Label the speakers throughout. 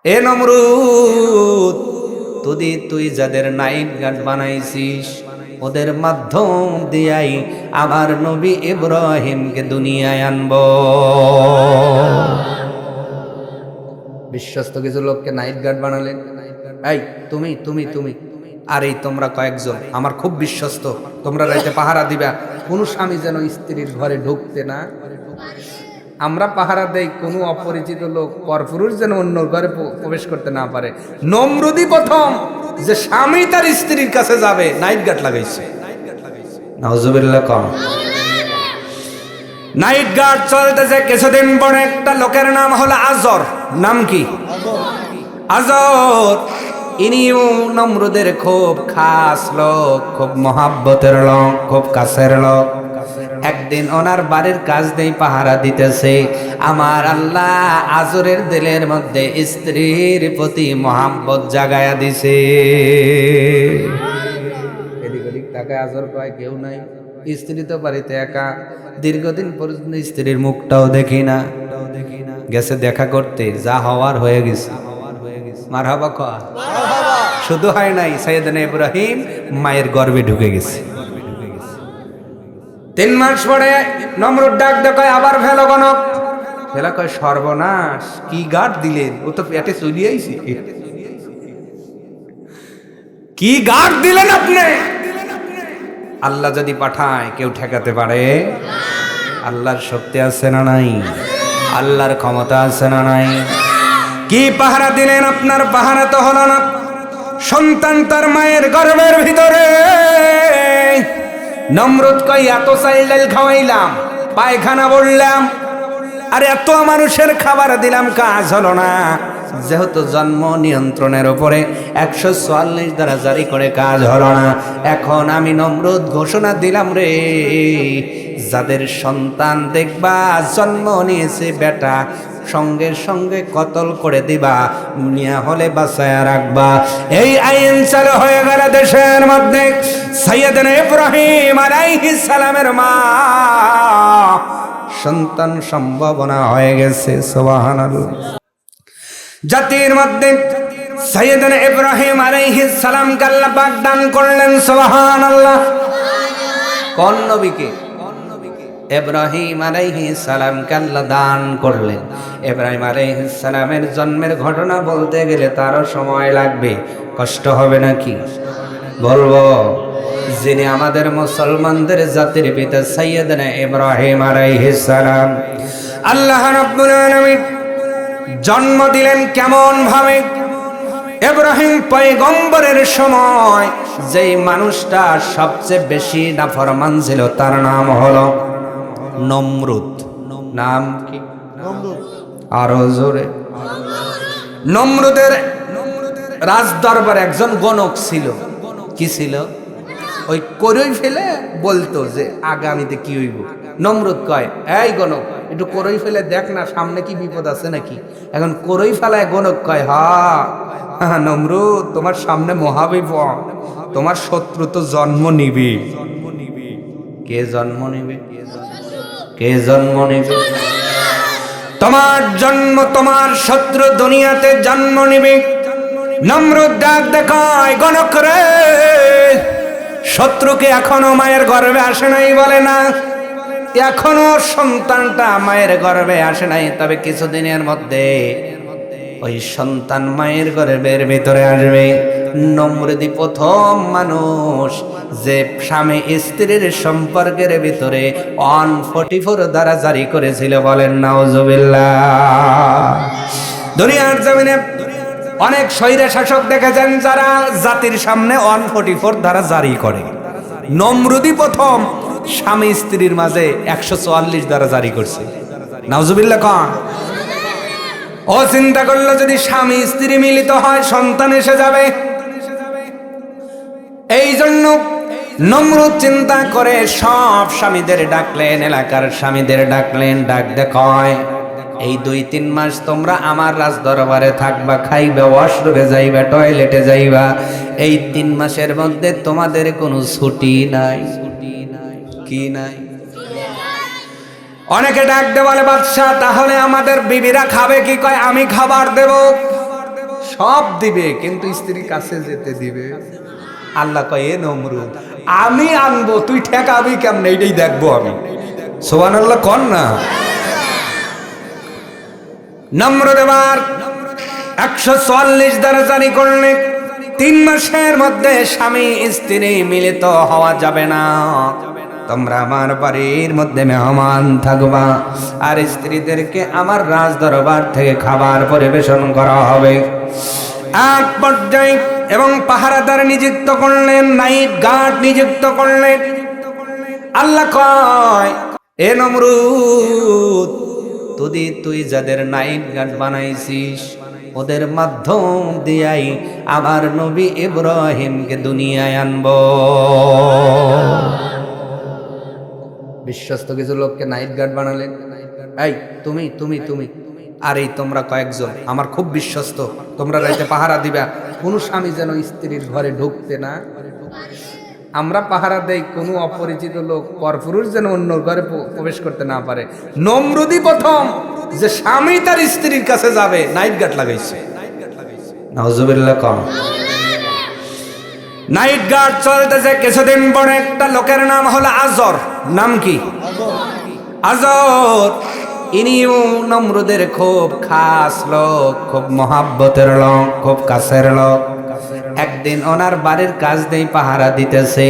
Speaker 1: এ নমরুদ, তুই যাদের night guard বানাইছিস ওদের মাধ্যম দিয়াই আমার নবী ইব্রাহিমকে দুনিয়ায় আনব। বিশ্বস্ত কিছু লোককে নাইট গার্ড বানালেন। এই তুমি তুমি তুমি আর এই তোমরা কয়েকজন আমার খুব বিশ্বস্ত, তোমরা রাইতে পাহারা দিবা, কোনো স্বামী যেন স্ত্রীর ঘরে ঢুকতে না। আমরা পাহারা দেই, কোনো অপরিচিত লোক পরপুরুষ যেন অন্য ঘরে প্রবেশ করতে না পারে। নমরুদি প্রথম যে স্বামী তার স্ত্রীর কাছে যাবে নাইট গার্ড লাগাইছে। নাউজুবিল্লাহ কম। নাইট গার্ড চলতেছে কিছুদিন পরে একটা লোকের নাম হলো আজর। নাম কি? আজর। ইনিও নমরুদের খুব খাস লোক, খুব মহাব্বতের লোক, খুব কাছের লোক। একদিন ওনার বাড়ির কাজ দিয়ে পাহারা দিতেছে। আমার আল্লাহ আজরের দিলের মধ্যে স্ত্রীর প্রতি মহাব্বত জাগায়া দিছে। এদিক ওদিক তাকায় আজর কয় কেউ নাই, স্ত্রী তো বাড়িতে একা, দীর্ঘদিন পর্যন্ত স্ত্রীর মুখটাও দেখি না। গেছে দেখা করতে, যা হওয়ার হয়ে গেছে। মারহাবা কয়। শুধু হয় নাই, সাইয়েদনা ইব্রাহিম মায়ের গর্ভে ঢুকে গেছে। 3 মাস পরে নমরুদ ডাক দেখায় আবার ফেলো গণক। ফেলা কয় সর্বনাশ, কি গার্ড দিলেন, ও তো পেটে চলে আইছে। কি গার্ড দিলেন আপনি? আল্লাহ যদি পাঠায় কেউ ঠেকাতে পারে? আল্লাহর শক্তি আছে না নাই? আল্লাহর ক্ষমতা আছে না নাই? কি পাহারা দিলেন? আপনার পাহারা তো হলো না। সন্তান তার মায়ের গর্ভের ভিতরে। নমরুদ কই এত চাইল ডাল খাওয়াইলাম, পায়খানা বললাম, আর এত মানুষের খাবার দিলাম, কাজ হলো না। যেহেতু জন্ম নিয়ন্ত্রণের উপরে 144 দ্বারা জারি করে কাজ হলো না, এখন আমি নমরুদ ঘোষণা দিলাম রে, যাদের সন্তান দেখবা জন্ম নিয়েছে বেটা, সঙ্গে সঙ্গে কতল করে দিবা, নিয়া হলে বাঁচায়া রাখবা। এই আইন চালু হয়ে গেল দেশের মধ্যে। সাইয়েদনা ইব্রাহিম আলাইহিস সালামের মা সন্তান সম্ভাবনা হয়ে গেছে। সুবহানাল্লাহ। জাতির মধ্যে সাইয়েদনা ইব্রাহিম আলাইহিস সালামকে আল্লাহ পাক দান করলেন। সুবহানাল্লাহ। কোন নবীকে? ইব্রাহিম আলাইহিস সালামকে আল্লাহ দান করলেন। ইব্রাহিম আলাইহিস সালামের জন্মের ঘটনা বলতে গেলে তারও সময় লাগবে, কষ্ট হবে নাকি? বলবো, যিনি আমাদের মুসলমানদের জাতির পিতা সাইয়েদনা ইব্রাহিম আলাইহিস সালাম, আল্লাহ রাব্বুল আলামিন জন্ম দিলেন কেমন ভাবে? ইব্রাহিম পয়গম্বরের সময় যেই মানুষটা সবচেয়ে বেশি নাফরমান ছিল তার নাম হলো নমরুদ। নাম কি? আরো জোরে। নমরুদের রাজদরবারে একজন গণক ছিল। কি ছিল? ওই করই ফেলে বলতো যে আগামীতে কি হইব। নমরুদ কয়, এই গণক, একটু করই ফেলে দেখ না সামনে কি বিপদ আছে নাকি। এখন করই ফেলায় গণক কয়, হ্যাঁ নমরুদ, তোমার সামনে মহাবিপদ, তোমার শত্রু তো জন্ম নিবে। কে জন্ম নিবে? কে জন্ম নিবে? তোমার জন্ম, তোমার শত্রু দুনিয়াতে জন্ম নিবে। নমরুদ ডাক দেখায়, গণক রে, শত্রুকে এখনো মায়ের গর্ভে আসে নাই বলে না, এখনো সন্তানটা মায়ের গর্ভে আসে নাই, তবে কিছুদিনের মধ্যে ওই সন্তান মায়ের গর্ভের ভিতরে আসবে। নমরুদি প্রথম মানুষ যে স্বামী স্ত্রীর সম্পর্কের ভিতরে 144 দ্বারা জারি করেছিল। বলেন নাউজুবিল্লাহ। দুনিয়ার জমিনে অনেক স্বৈরা শাসক দেখেছেন যারা জাতির সামনে 144 দ্বারা জারি করে। নমরুদি প্রথম স্বামী স্ত্রীর মাঝে 144 দ্বারা জারি করছে। নাউজুবিল্লাহ কন। ও চিন্তা করলো যদি স্বামী স্ত্রী মিলিত হয় সন্তান এসে যাবে। এই জন্য নমরুদ চিন্তা করে সব স্বামীদের ডাকলেন, এলাকার স্বামীদের ডাকলেন, ডাক দেখায়, এই 2-3 মাস তোমরা আমার রাজ দরবারে থাকবা, খাইবা, ওয়াশরুমে যাইবা, টয়লেটে যাইবা। এই 3 মাসের মধ্যে তোমাদের কোনো ছুটি নাই। কি নাই? অনেকে ডাক দে বলে, বাদশা তাহলে আমাদের বিবিরা খাবে কি? কয় আমি খাবার দেব। সব দিবে, কিন্তু স্ত্রীর কাছে যেতে দিবে। আল্লাহ কয়, এ নমরুদ, আমি আনবো, তুই ঠেকাবি কেমন, এইটাই দেখবো আমি। সুবহানাল্লাহ কর না। নমরুদ এবার 144 দ্বারা জারি করলে 3 মাসের মধ্যে স্বামী স্ত্রী মিলিত হওয়া যাবে না। তোমরা আমার বাড়ির মধ্যে মেহমান থাকবা, আর স্ত্রীদেরকে আমার রাজ দরবার থেকে খাবার পরিবেশন করা হবে। এক পর্যায়ে এবং পাহারাদার নিযুক্ত করলেন, নাইট গার্ড নিযুক্ত করলেন। আল্লাহ কয়, এ নমরুদ, তুই যাদের নাইট গার্ড বানাইছিস, ওদের মাধ্যম দিয়াই আমার নবী ইব্রাহিমকে দুনিয়ায় আনব। বিশ্বস্ত কিছু লোককে নাইট গার্ড বানালেন। এই তুমি তুমি তুমি আর এই তোমরা কয়েকজন আমার খুব বিশ্বস্ত, তোমরা রাইতে পাহারা দিবা, কোন স্বামী যেন স্ত্রীর ঘরে ঢুকতে না। আমরা পাহারা দেই, কোনো অপরিচিত লোক পরপুরুষ যেন অন্য ঘরে প্রবেশ করতে না পারে। নমরুদি প্রথম যে স্বামী তার স্ত্রীর কাছে যাবে নাইট গার্ড লাগাইছে। নাউজুবিল্লাহ কম। নাইট গার্ড চলতেছে। কিছুদিন পরে একটা লোকের নাম হলো আজর। নাম কি? আজর। ইনিও নমরুদের খুব খাস লোক, খুব মহাব্বতের লোক, খুব কাছের লোক। একদিন ওনার বাড়ির কাজ নেই, পাহারা দিতেছে।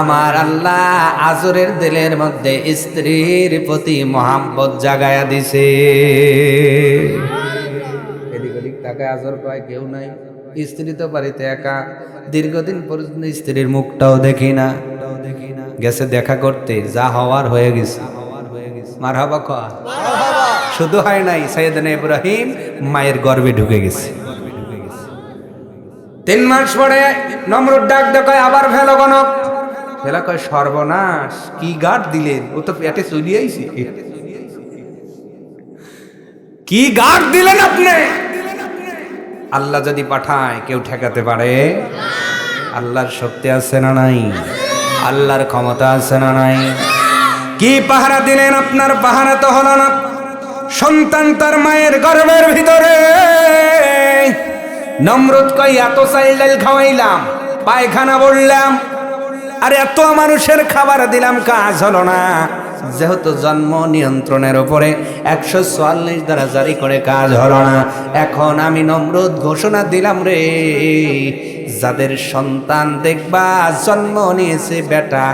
Speaker 1: আমার আল্লাহ আজরের দিলের মধ্যে স্ত্রীর প্রতি মহাব্বত জাগায়া দিছে। এদিক ওদিক তাকায় আজর কয়, কেউ নাই, স্ত্রী তো বাড়িতে একা, দীর্ঘদিন পর্যন্ত স্ত্রীর মুখটাও দেখি না। গেছে দেখা করতে, যা হওয়ার হয়ে গেছে। মারহাবা কয়। শুধু হয় নাই, সাইয়েদনা ইব্রাহিম মায়ের গর্ভে ঢুকে গেছে। 3 মাস পরে নমরুদ ডাক দেয়, আবার ফেলো গণক। ফেলা কয়, সর্বনাশ, কি গার্ড দিলেন, ও তো পেটে চলে আইছে। কি গার্ড দিলেন আপনি? আল্লাহ যদি পাঠায় কেউ ঠেকাতে পারে? আল্লাহর শক্তি আছে না নাই? আল্লাহর ক্ষমতা আছে না নাই? কি পাহারা দিলেন? আপনার পাহারা তো হলো না। সন্তান তার মায়ের গর্ভের ভিতরে। নমরুদ কই, এত চাইল ডাল খাওয়াইলাম, পায়খানা বললাম, আর এত মানুষের খাবার দিলাম, কাজ হলো না। যেহেতু জন্ম নিয়ন্ত্রণের উপরে 144 দ্বারা জারি করে কাজ হলো না, এখন আমি নমরুদ ঘোষণা দিলাম রে, যাদের সন্তান দেখবা জন্ম নিয়েছে বেটা,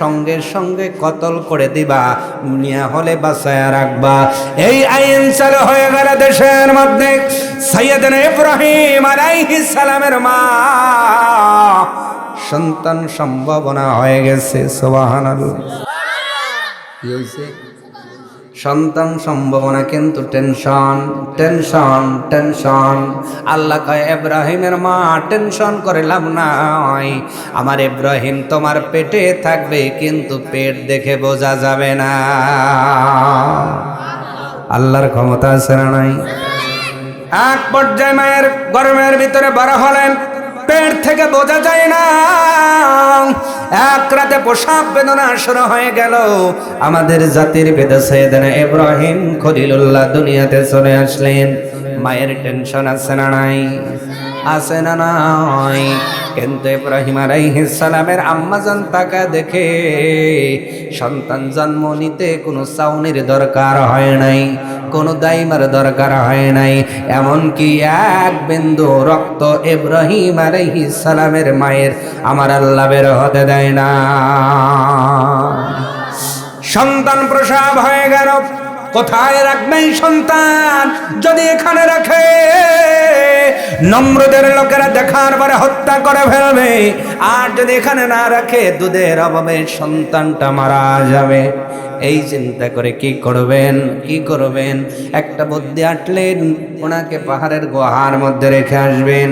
Speaker 1: সঙ্গে সঙ্গে কতল করে দিবা, নিয়া হলে বাঁচায়া রাখবা। এই আইন চালু হয়ে গেল দেশের মধ্যে। সাইয়েদনা ইব্রাহিম আলাইহিস সালামের মা সন্তান সম্ভাবনা হয়ে গেছে। সুবহানাল্লাহ। কি হয়েছে? সন্তান সম্ভাবনা, কিন্তু টেনশন টেনশন টেনশন। আল্লাহ কয়, ইব্রাহিমের মা টেনশন করে লাভ নাই, আমার ইব্রাহিম তোমার পেটে থাকবে, কিন্তু পেট দেখে বোঝা যাবে না। আল্লাহর ক্ষমতা আছে না নাই? এক পর্যায়ে মায়ের গর্ভের ভিতরে বড় হলেন, পেট থেকে বোঝা যায় না। এক রাতে প্রসব বেদনা শুরু হয়ে গেল। আমাদের জাতির পিতা সাইয়েদনা ইব্রাহিম খলিলুল্লাহ দুনিয়াতে চলে আসলেন। মায়ের টেনশন আছে না নাই? আছে না নাই? কিন্তু ইব্রাহিম আলাইহিস সালামের আম্মাজান তাকা দেখে সন্তান জন্ম নিতে কোনো চাউনির দরকার হয় নাই, কোনো দাইমার দরকার হয় নাই, এমনকি এক বিন্দু রক্ত ইব্রাহিম আলাইহিস সালামের মায়ের আমার আল্লাহ বের হতে দেয় না। সন্তান প্রসব হয়ে গেল। কোথায় রাখবেন সন্তান? যদি এখানে রাখে, নমরুদের লোকেরা দেখার পরে হত্যা করে ফেলবে। আর যদি এখানে না রাখে, দুধের অভাবে সন্তানটা মারা যাবে। এই চিন্তা করে কি করবেন, কি করবেন? একটা বুদ্ধি আটলেন, ওনাকে পাহাড়ের গুহার মধ্যে রেখে আসবেন।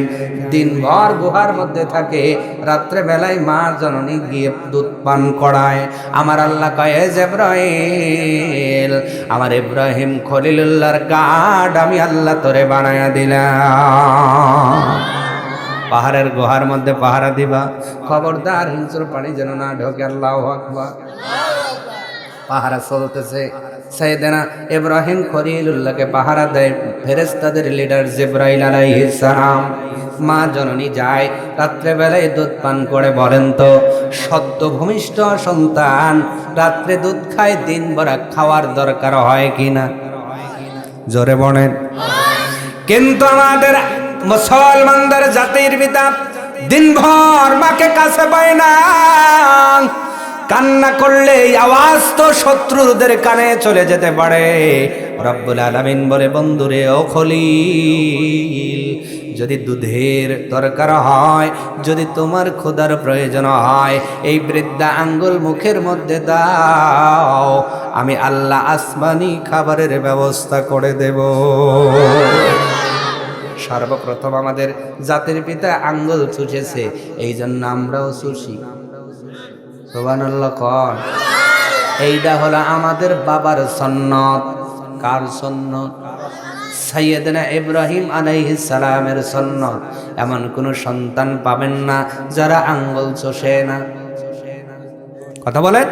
Speaker 1: দিনভর গুহার মধ্যে থাকে, রাত্রে বেলায় মা জননী গিয়ে দুধ পান করায়। আমার আল্লাহ কয়, জিবরাইল, আমার ইব্রাহিম খলিলুল্লাহর গার্ড আমি আল্লাহ তোরে বানায়া দিলাম। পাহাড়ের গুহার মধ্যে পাহারা দিবা, খবরদার হিংস্র পানি যেন না ঢোকে। আল্লাহু আকবার। পাহারা চলতেছে। সাইয়েদনা ইব্রাহিম খলিলুল্লাহকে পাহারা দেয় ফেরেশতাদের লিডার জিবরাইল আলাইহিস সালাম। মা জননী যায় রাত্রেবেলায় দুধ পান করে। বলেন তো, সদ্য ভূমিষ্ঠ সন্তান রাত্রে দুধ খায়, দিন ভরা খাওয়ার দরকার হয় কিনা? জোরে বলেন। কিন্তু আমাদের মুসলমানদের জাতির পিতা দিনভর মাকে কাছে পায় না, কান্না করলে আওয়াজ তো শত্রুদের কানে চলে যেতে পারে। রব্বুল আলামিন বলে, বন্ধুরে ও খলিল, যদি দুধের দরকার হয়, যদি তোমার খোদার প্রয়োজন হয়, এই বৃদ্ধা আঙ্গুল মুখের মধ্যে দাও, আমি আল্লাহ আসমানি খাবারের ব্যবস্থা করে দেব। সর্বপ্রথম আমাদের জাতির পিতা আঙ্গুল চুষেছে, এই জন্য আমরাও চুষি। সুবহানাল্লাহ কন। এইটা হলো আমাদের বাবার সুন্নত। কার সুন্নত? সাইয়েদনা ইব্রাহিম আলাইহিস সালামের সুন্নত। এমন কোন সন্তান পাবেন না যারা আঙ্গুল চষে না। কথা বলেন।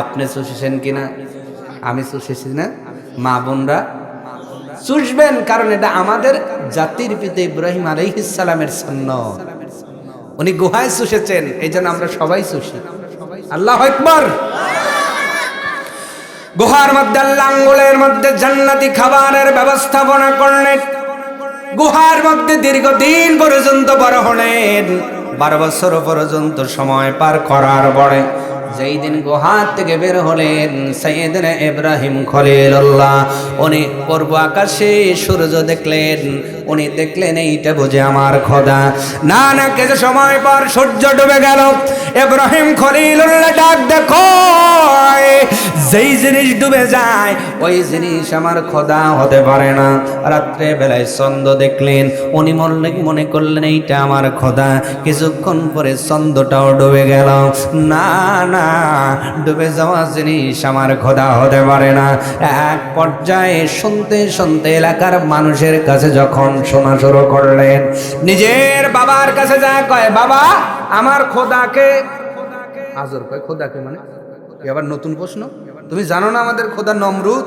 Speaker 1: আপনি চুষেছেন কিনা? আমি চুষেছি না? মা বোনরা চুষবেন, কারণ এটা আমাদের জাতির পিতা ইব্রাহিম আলাইহিস সালামের সুন্নত। উনি গুহায় চুষেছেন, এই জন্য আমরা সবাই চুষি। আল্লাহু আকবার। গুহার মধ্যে আল্লাহ আঙ্গুলের মধ্যে জান্নাতি খাবারের ব্যবস্থাপনা করলেন। গুহার মধ্যে দীর্ঘদিন পর্যন্ত বড় হলেন। 12 বছর পর্যন্ত সময় পার করার পরে যেই দিন গুহা থেকে বের হলেন সাইয়েদনা ইব্রাহিম খলিলুল্লাহ, উনি পূর্ব আকাশে সূর্য দেখলেন। উনি দেখলেন এইটা বুঝে আমার খোদা। না না, কিছু সময় পর সূর্য ডুবে গেল। ইব্রাহিম খলিলুল্লাহ ডাক, দেখো, যেই জিনিস ডুবে যায় ওই জিনিস আমার খোদা হতে পারে না। রাত্রে বেলায় চন্দ্র দেখলেন, উনি মনে করলেন এইটা আমার খোদা। কিছুক্ষণ পরে চন্দ্রটাও ডুবে গেল। না না, ডুবে যাওয়া জিনিস আমার খোদা হতে পারে না। এক পর্যায়ে শুনতে শুনতে এলাকার মানুষের কাছে যখন শোনা শুরু করলেন, নিজের বাবার কাছে যা কয়, বাবা আমার খোদাকে। আজর কয় খোদাকে মানে? এবার নতুন প্রশ্ন, তুমি জানো না আমাদের খোদা নমরুদ?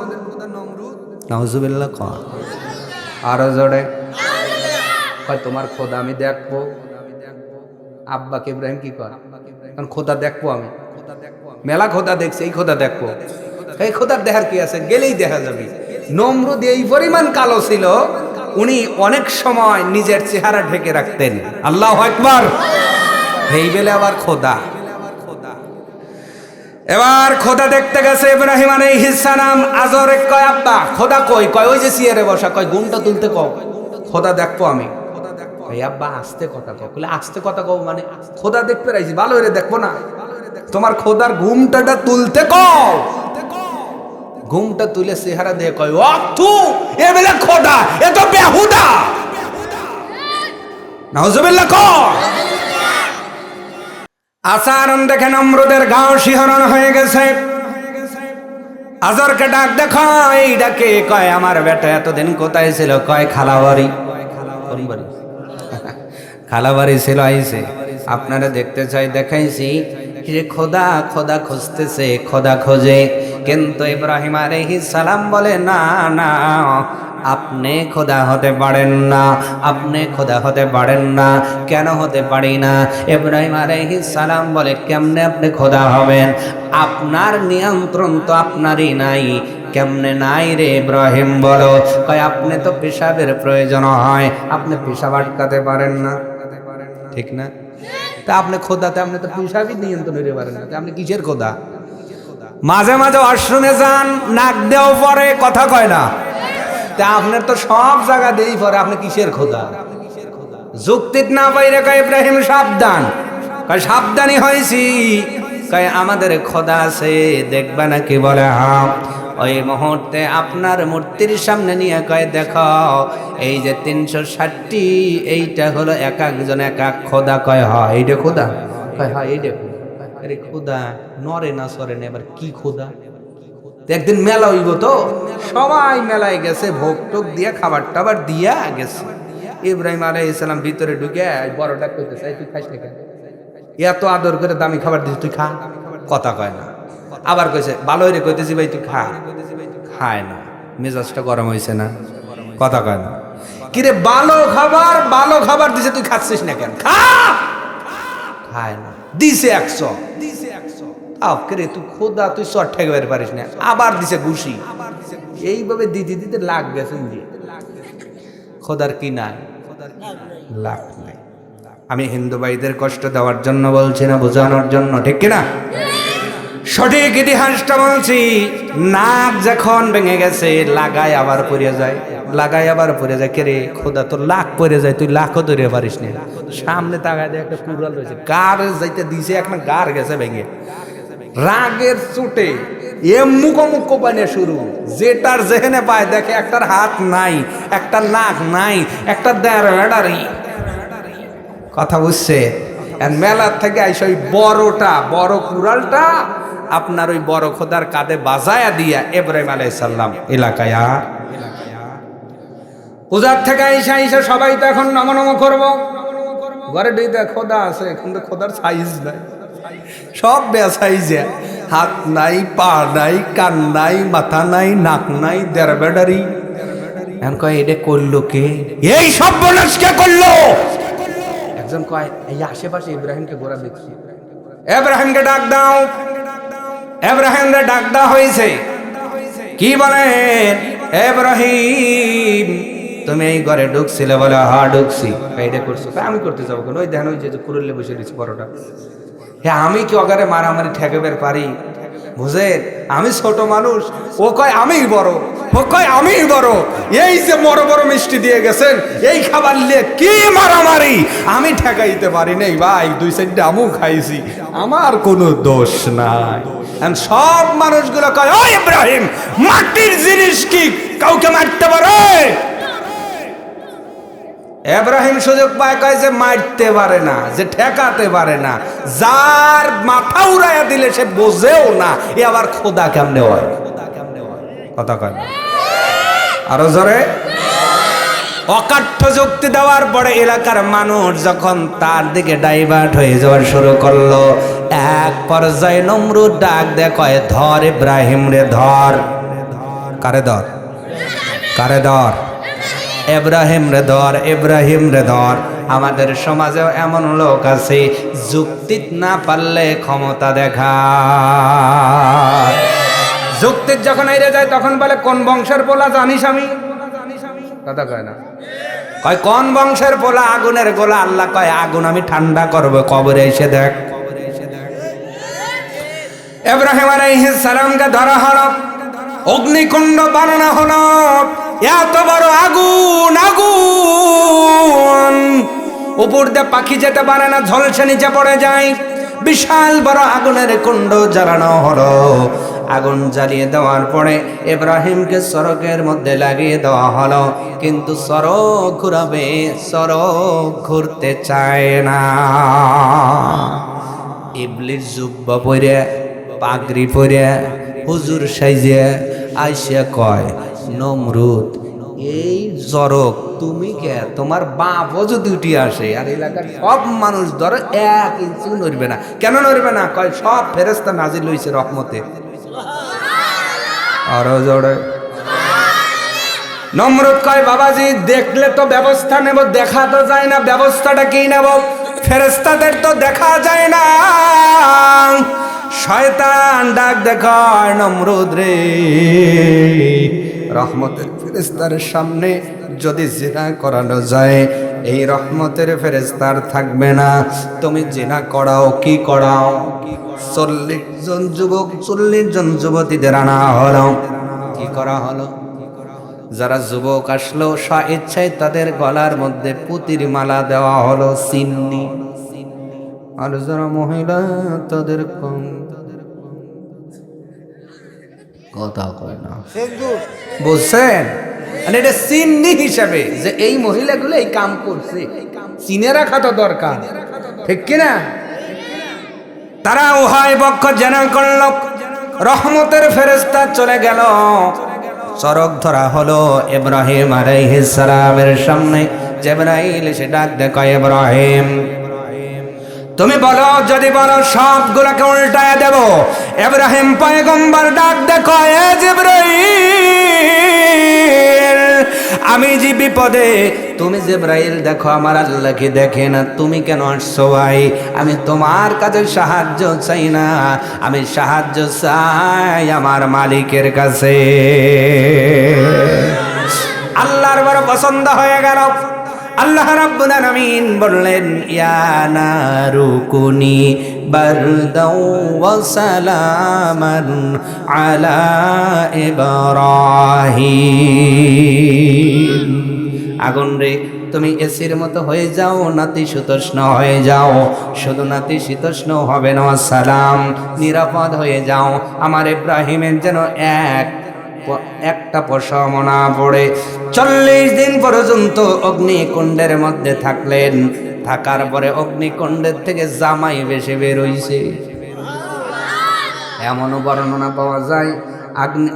Speaker 1: নাউজুবিল্লাহ কয়। আরো জোরে কয়, তোমার খোদা আমি দেখবো। আব্বাকে ইব্রাহিম কি কয়? কারণ খোদা দেখবো আমি। মেলা খোদা দেখছে, এই খোদা দেখবো। এই খোদার দেখার কি আছে? গেলেই দেখা যাবে। নমরুদ এই পরিমাণ কালো ছিল, উনি অনেক সময় নিজের চেহারা ঢেকে রাখতেন। আল্লাহু আকবার। এই বেলে আবার খোদা। এবার খোদা দেখতে গেছে ইব্রাহিম আলাইহিস সালাম। আজরে কয়, আব্বা খোদা কই? কয় ওই যে চেয়ারে বসা। কয় ঘুমটা তুলতে কও, খোদা দেখবো আমি। এই আব্বা আস্তে কথা কও। বলে আস্তে কথা কও মানে? খোদা দেখতে রাইছি, ভালো করে দেখবো না? তোমার খোদার ঘুমটাটা তুলতে কও। ঘুমটা তুলে চেহারা দিয়ে কয়, ও তু এ বেলা খোদা, এ তো বেহুদা। নাউজুবিল্লাহ কও। আচরণ দেখে নমরুদের গাও শিহরণ হয়ে গেছে। আজরকে ডাক, দেখো এই ডাকে। কয় আমার বেটা এতদিন কোথায় ছিল? কয় খালাবাড়ি। কোন বাড়ি? খালাবাড়ি ছিল, আইছে আপনারা দেখতে চাই, দেখাইছি। যে খোদা খোদা খুঁজতেছে, খোদা খোঁজে। কিন্তু ইব্রাহিম আলাইহিস সালাম বলে, না না, আপনি খোদা হতে পারেন না, আপনি খোদা হতে পারেন না। কেন হতে পারি না? ইব্রাহিম আলাইহিস সালাম বলে, কেমনে আপনি খোদা হবেন? আপনার নিয়ন্ত্রণ তো আপনারই নাই। কেমনে নাই রে ইব্রাহিম বলো? কয় আপনি তো পেশাবের প্রয়োজন হয়, আপনি পেশাব আটকাতে পারেন না, ঠিক না? তা আপনি খোদাতে, আপনি তো পেশাবই নিয়ন্ত্রণ হতে পারেন না, আপনি কিসের খোদা? মাঝে মাঝে ওয়াশরুমে যান, নাক দেও পরে, কথা কয় না। তা আপনার তো সব জায়গা দেই পরে, আপনি কিসের খোদা? যুক্তিত না পাইরে কয় ইব্রাহিম সাবধান। কয় সাবধানী হয়েছি। কয় আমাদের খোদা আছে, দেখবা নাকি? বলে হ্যাঁ। ওই মুহূর্তে আপনার মূর্তির সামনে নিয়ে কয়, দেখো এই যে 360টি, এইটা হলো এক একজন এক এক খোদা। কয় হয় এইটা খোদা? কয় হয় এইটা খোদা। আরে খোদা নরে না সরে না, এবার কি খোদা? একদিন মেলা হইব, তো সবাই মেলায় গেছে, ভোগ টোক দিয়া খাবার টাবার দিয়া গেছে। ইব্রাহিম আলাইহিস সালাম ভিতরে ঢুকে বড়টা কইতে চাই, তুই খাস না কেন? এত আদর করে দামি খাবার দিস, তুই খা। কথা কয় না। আবার কইছে ভালো হইরে কইতেছি ভাই তুই খা। খায় না, মেজাজটা গরম হয়েছে না, কথা কয় না। কিরে ভালো খাবার দিছে, তুই খাচ্ছিস না কেন? খায় না, দিছে 100, কিরে তুই খোদা, তুই চট ঠেকবার পারিস না, আবার দিছে ঘুষি। এইভাবে দিতে দিতে লাখ গেছেন যে খোদার কি নাই, লাখ নাই। আমি হিন্দু ভাইদের কষ্ট দেওয়ার জন্য বলছি না, বোঝানোর জন্য, ঠিক কিনা? সঠিক ইতিহাসটা বলছি। নাক যখন ভেঙে গেছে, লাগাই আবার পড়ে যায়, লাগাই আবার পড়ে যায়। কে রে খোদা, তোর লাখ পড়ে যায়, তুই লাখও ধরে পারিস না। সামনে তাকায় দিয়ে একটা কুড়াল রয়েছে, গার যাইতে দিছে, একটা গার গেছে ভেঙে। রাগের চোটে মুখ পানিয়ে শুরু, যেটার যেখানে পায় দেখে একটার হাত নাই, একটা নাক নাই, একটা দেড়ারি। কথা বুঝছে? মেলার থেকে আইসা ওই বড় কুড়ালটা আপনার ওই বড় খোদার কাঁধে বাজায়া দিয়া ইব্রাহিম আলাইহিস সালাম এলাকায় পূজার থেকে আইসা সবাই তো এখন নম করবো। ঘরে দুইটা খোদা আছে, এখন তো খোদার সাইজ নাই, সব বেসাইজে, হাত নাই, পা নাই, কান নাই, মাথা নাই, নাক নাই, দেড়বেডারি। এখন কয় এটা করলো কে? এই সব বনাস কে করলো? একজন কয় এই আশেপাশে ইব্রাহিমকে গোড়া দেখছি, ইব্রাহিমকে ডাক দাও। ইব্রাহিমকে ডাক দেওয়া হয়েছে, কি বলেন? ইব্রাহিম তুমি এই ঘরে ঢুকছিলে? বলে হ্যাঁ ঢুকছি। এটা করছো? আমি করতে যাবো কেন? ওই দেখেন ওই যে কুরুল্লে বসে দিচ্ছি বড়টা। হ্যাঁ আমি কি অগারে মারামারি ঠেকাবার পারি? বুঝেন, আমি ছোট মানুষ, ও কয় আমি বড়, ও কয় আমি বড়। এই যে বড় বড় মিষ্টি দিয়ে গেছেন, এই খাবার নিয়ে কি মারামারি? আমি ঠেকাইতে পারি নাই ভাই, 2-4টা আমু খাইছি, আমার কোনো দোষ নাই। সব মানুষগুলো কয় ও ইব্রাহিম, মাটির জিনিস কি কাউকে মারতে পারে? ইব্রাহিম সুযোগ পায়, কয় যে মারতে পারে না, যে ঠেকাতে পারে না, যার মাথা উড়াইয়া দিলে সে বোঝেও না, এ আবার খোদা কেমনে হয়? কথা কয় না, আরো জোরে। অকাঠ্য যুক্তি দেওয়ার পরে এলাকার মানুষ যখন তার দিকে ডাইভার্ট হয়ে যাওয়ার শুরু করলো, এক পর্যায়ে নমরুদ ডাক দেয়, কয় ধর ইব্রাহিম রে ধর। কারে ধর? কারে ধর? ইব্রাহিম রে ধর, ইব্রাহিম রে ধর। আমাদের সমাজেও এমন লোক আছে, যুক্তি না পারলে ক্ষমতা দেখা। যুক্তি যখন এড়ে যায় তখন বলে কোন বংশের পোলা জানিস আমি? কথা কয় না, কয় কোন বংশের পোলা? আগুনের গোলা। আল্লাহ কয় আগুন আমি ঠান্ডা করবো, কবরে এসে দেখ। ইব্রাহিম আলাইহিস সালামকে ধরা হলো, অগ্নিকুণ্ড বানানো হলো, এত বড় আগুন, আগুন উপর দিয়ে পাখি যেতে পারে না, ঝলসে নিচে পড়ে যায়। বিশাল বড় আগুনের কুণ্ড জ্বালানো হলো। আগুন জ্বালিয়ে দেওয়ার পরে ইব্রাহিমকে সড়কের মধ্যে লাগিয়ে দেওয়া হলো, কিন্তু সড়ক ঘুরাবে, সড়ক ঘুরতে চায় না। ইবলিস জুব্বা পরে, পাগড়ি পরে, হুজুর সাইজে আইসা কয়, নমরুদ এই জরক তুমি কে? তোমার বাপও যদি উঠি আসে আর এলাকার সব মানুষ ধরো 1 ইঞ্চি নড়বে না। কেন নড়বে না? কয় সব ফেরেশতা নাজিল হইছে রহমতে। আরো জোরে। নমরুদ কয় বাবাজি দেখলে তো ব্যবস্থা নেব, দেখা তো যায় না, ব্যবস্থাটা কি নেব? ফেরেশতাদের তো দেখা যায় না। শয়তান ডাক দেখায়, নমরুদ রে, রহমতের ফেরেশতার সামনে যদি জিনা করানো যায়, এই রহমতের ফেরেশতার থাকবে না। তুমি জিনা করাও, কি করাও? 40 জন যুবক, 40 জন যুবতীদের আনা হলো। কি করা হলো? যারা যুবক আসলো স্বেচ্ছায় তাদের গলার মধ্যে পুতির মালা দেওয়া হলো, সিন্নি। আর যারা মহিলা তাদের কম। কথা কয় না, বুঝছেন? এটা সিন্নি হিসাবে যে এই মহিলাগুলো এই কাম করছে, চিনে রাখা তো দরকার, ঠিক কিনা? তারা উভয় পক্ষ জেনা করল, রহমতের ফেরেশতা চলে গেল, চরক ধরা হলো ইব্রাহিম আলাইহিস সালামের সামনে। জিবরাইল এসে ডাক দেয়, কয় ইব্রাহিম তুমি বলো, যদি বলো সবগুলোকে উল্টায় দেব। ইব্রাহিম পয়গম্বর ডাক দেখো, এ জিবরাইল, আমি যে বিপদে, তুমি জিবরাইল দেখো আমার আল্লাহকে দেখে না, তুমি কেন আসছো ভাই? আমি তোমার কাছে সাহায্য চাই না, আমি সাহায্য চাই আমার মালিকের কাছে। আল্লাহর বড় পছন্দ হয়ে গেল। আল্লাহ রাব্বুল আলামিন বললেন, ইয়া নারু কুনি বারদাও ওয়া সালামান আলা ইব্রাহিম। আগুন রে, তুমি এসির মতো হয়ে যাও, নাতিশীতোষ্ণ হয়ে যাও। শুধু নাতিশীতোষ্ণ হবে না, সালাম, নিরাপদ হয়ে যাও। আমার ইব্রাহিমের যেন একটা পশম না পড়ে। 40 দিন পর্যন্ত অগ্নিকুণ্ডের মধ্যে থাকলেন। থাকার পরে অগ্নিকুণ্ডের থেকে জামাই বেশি বের হইছে। এমনও বর্ণনা পাওয়া যায়,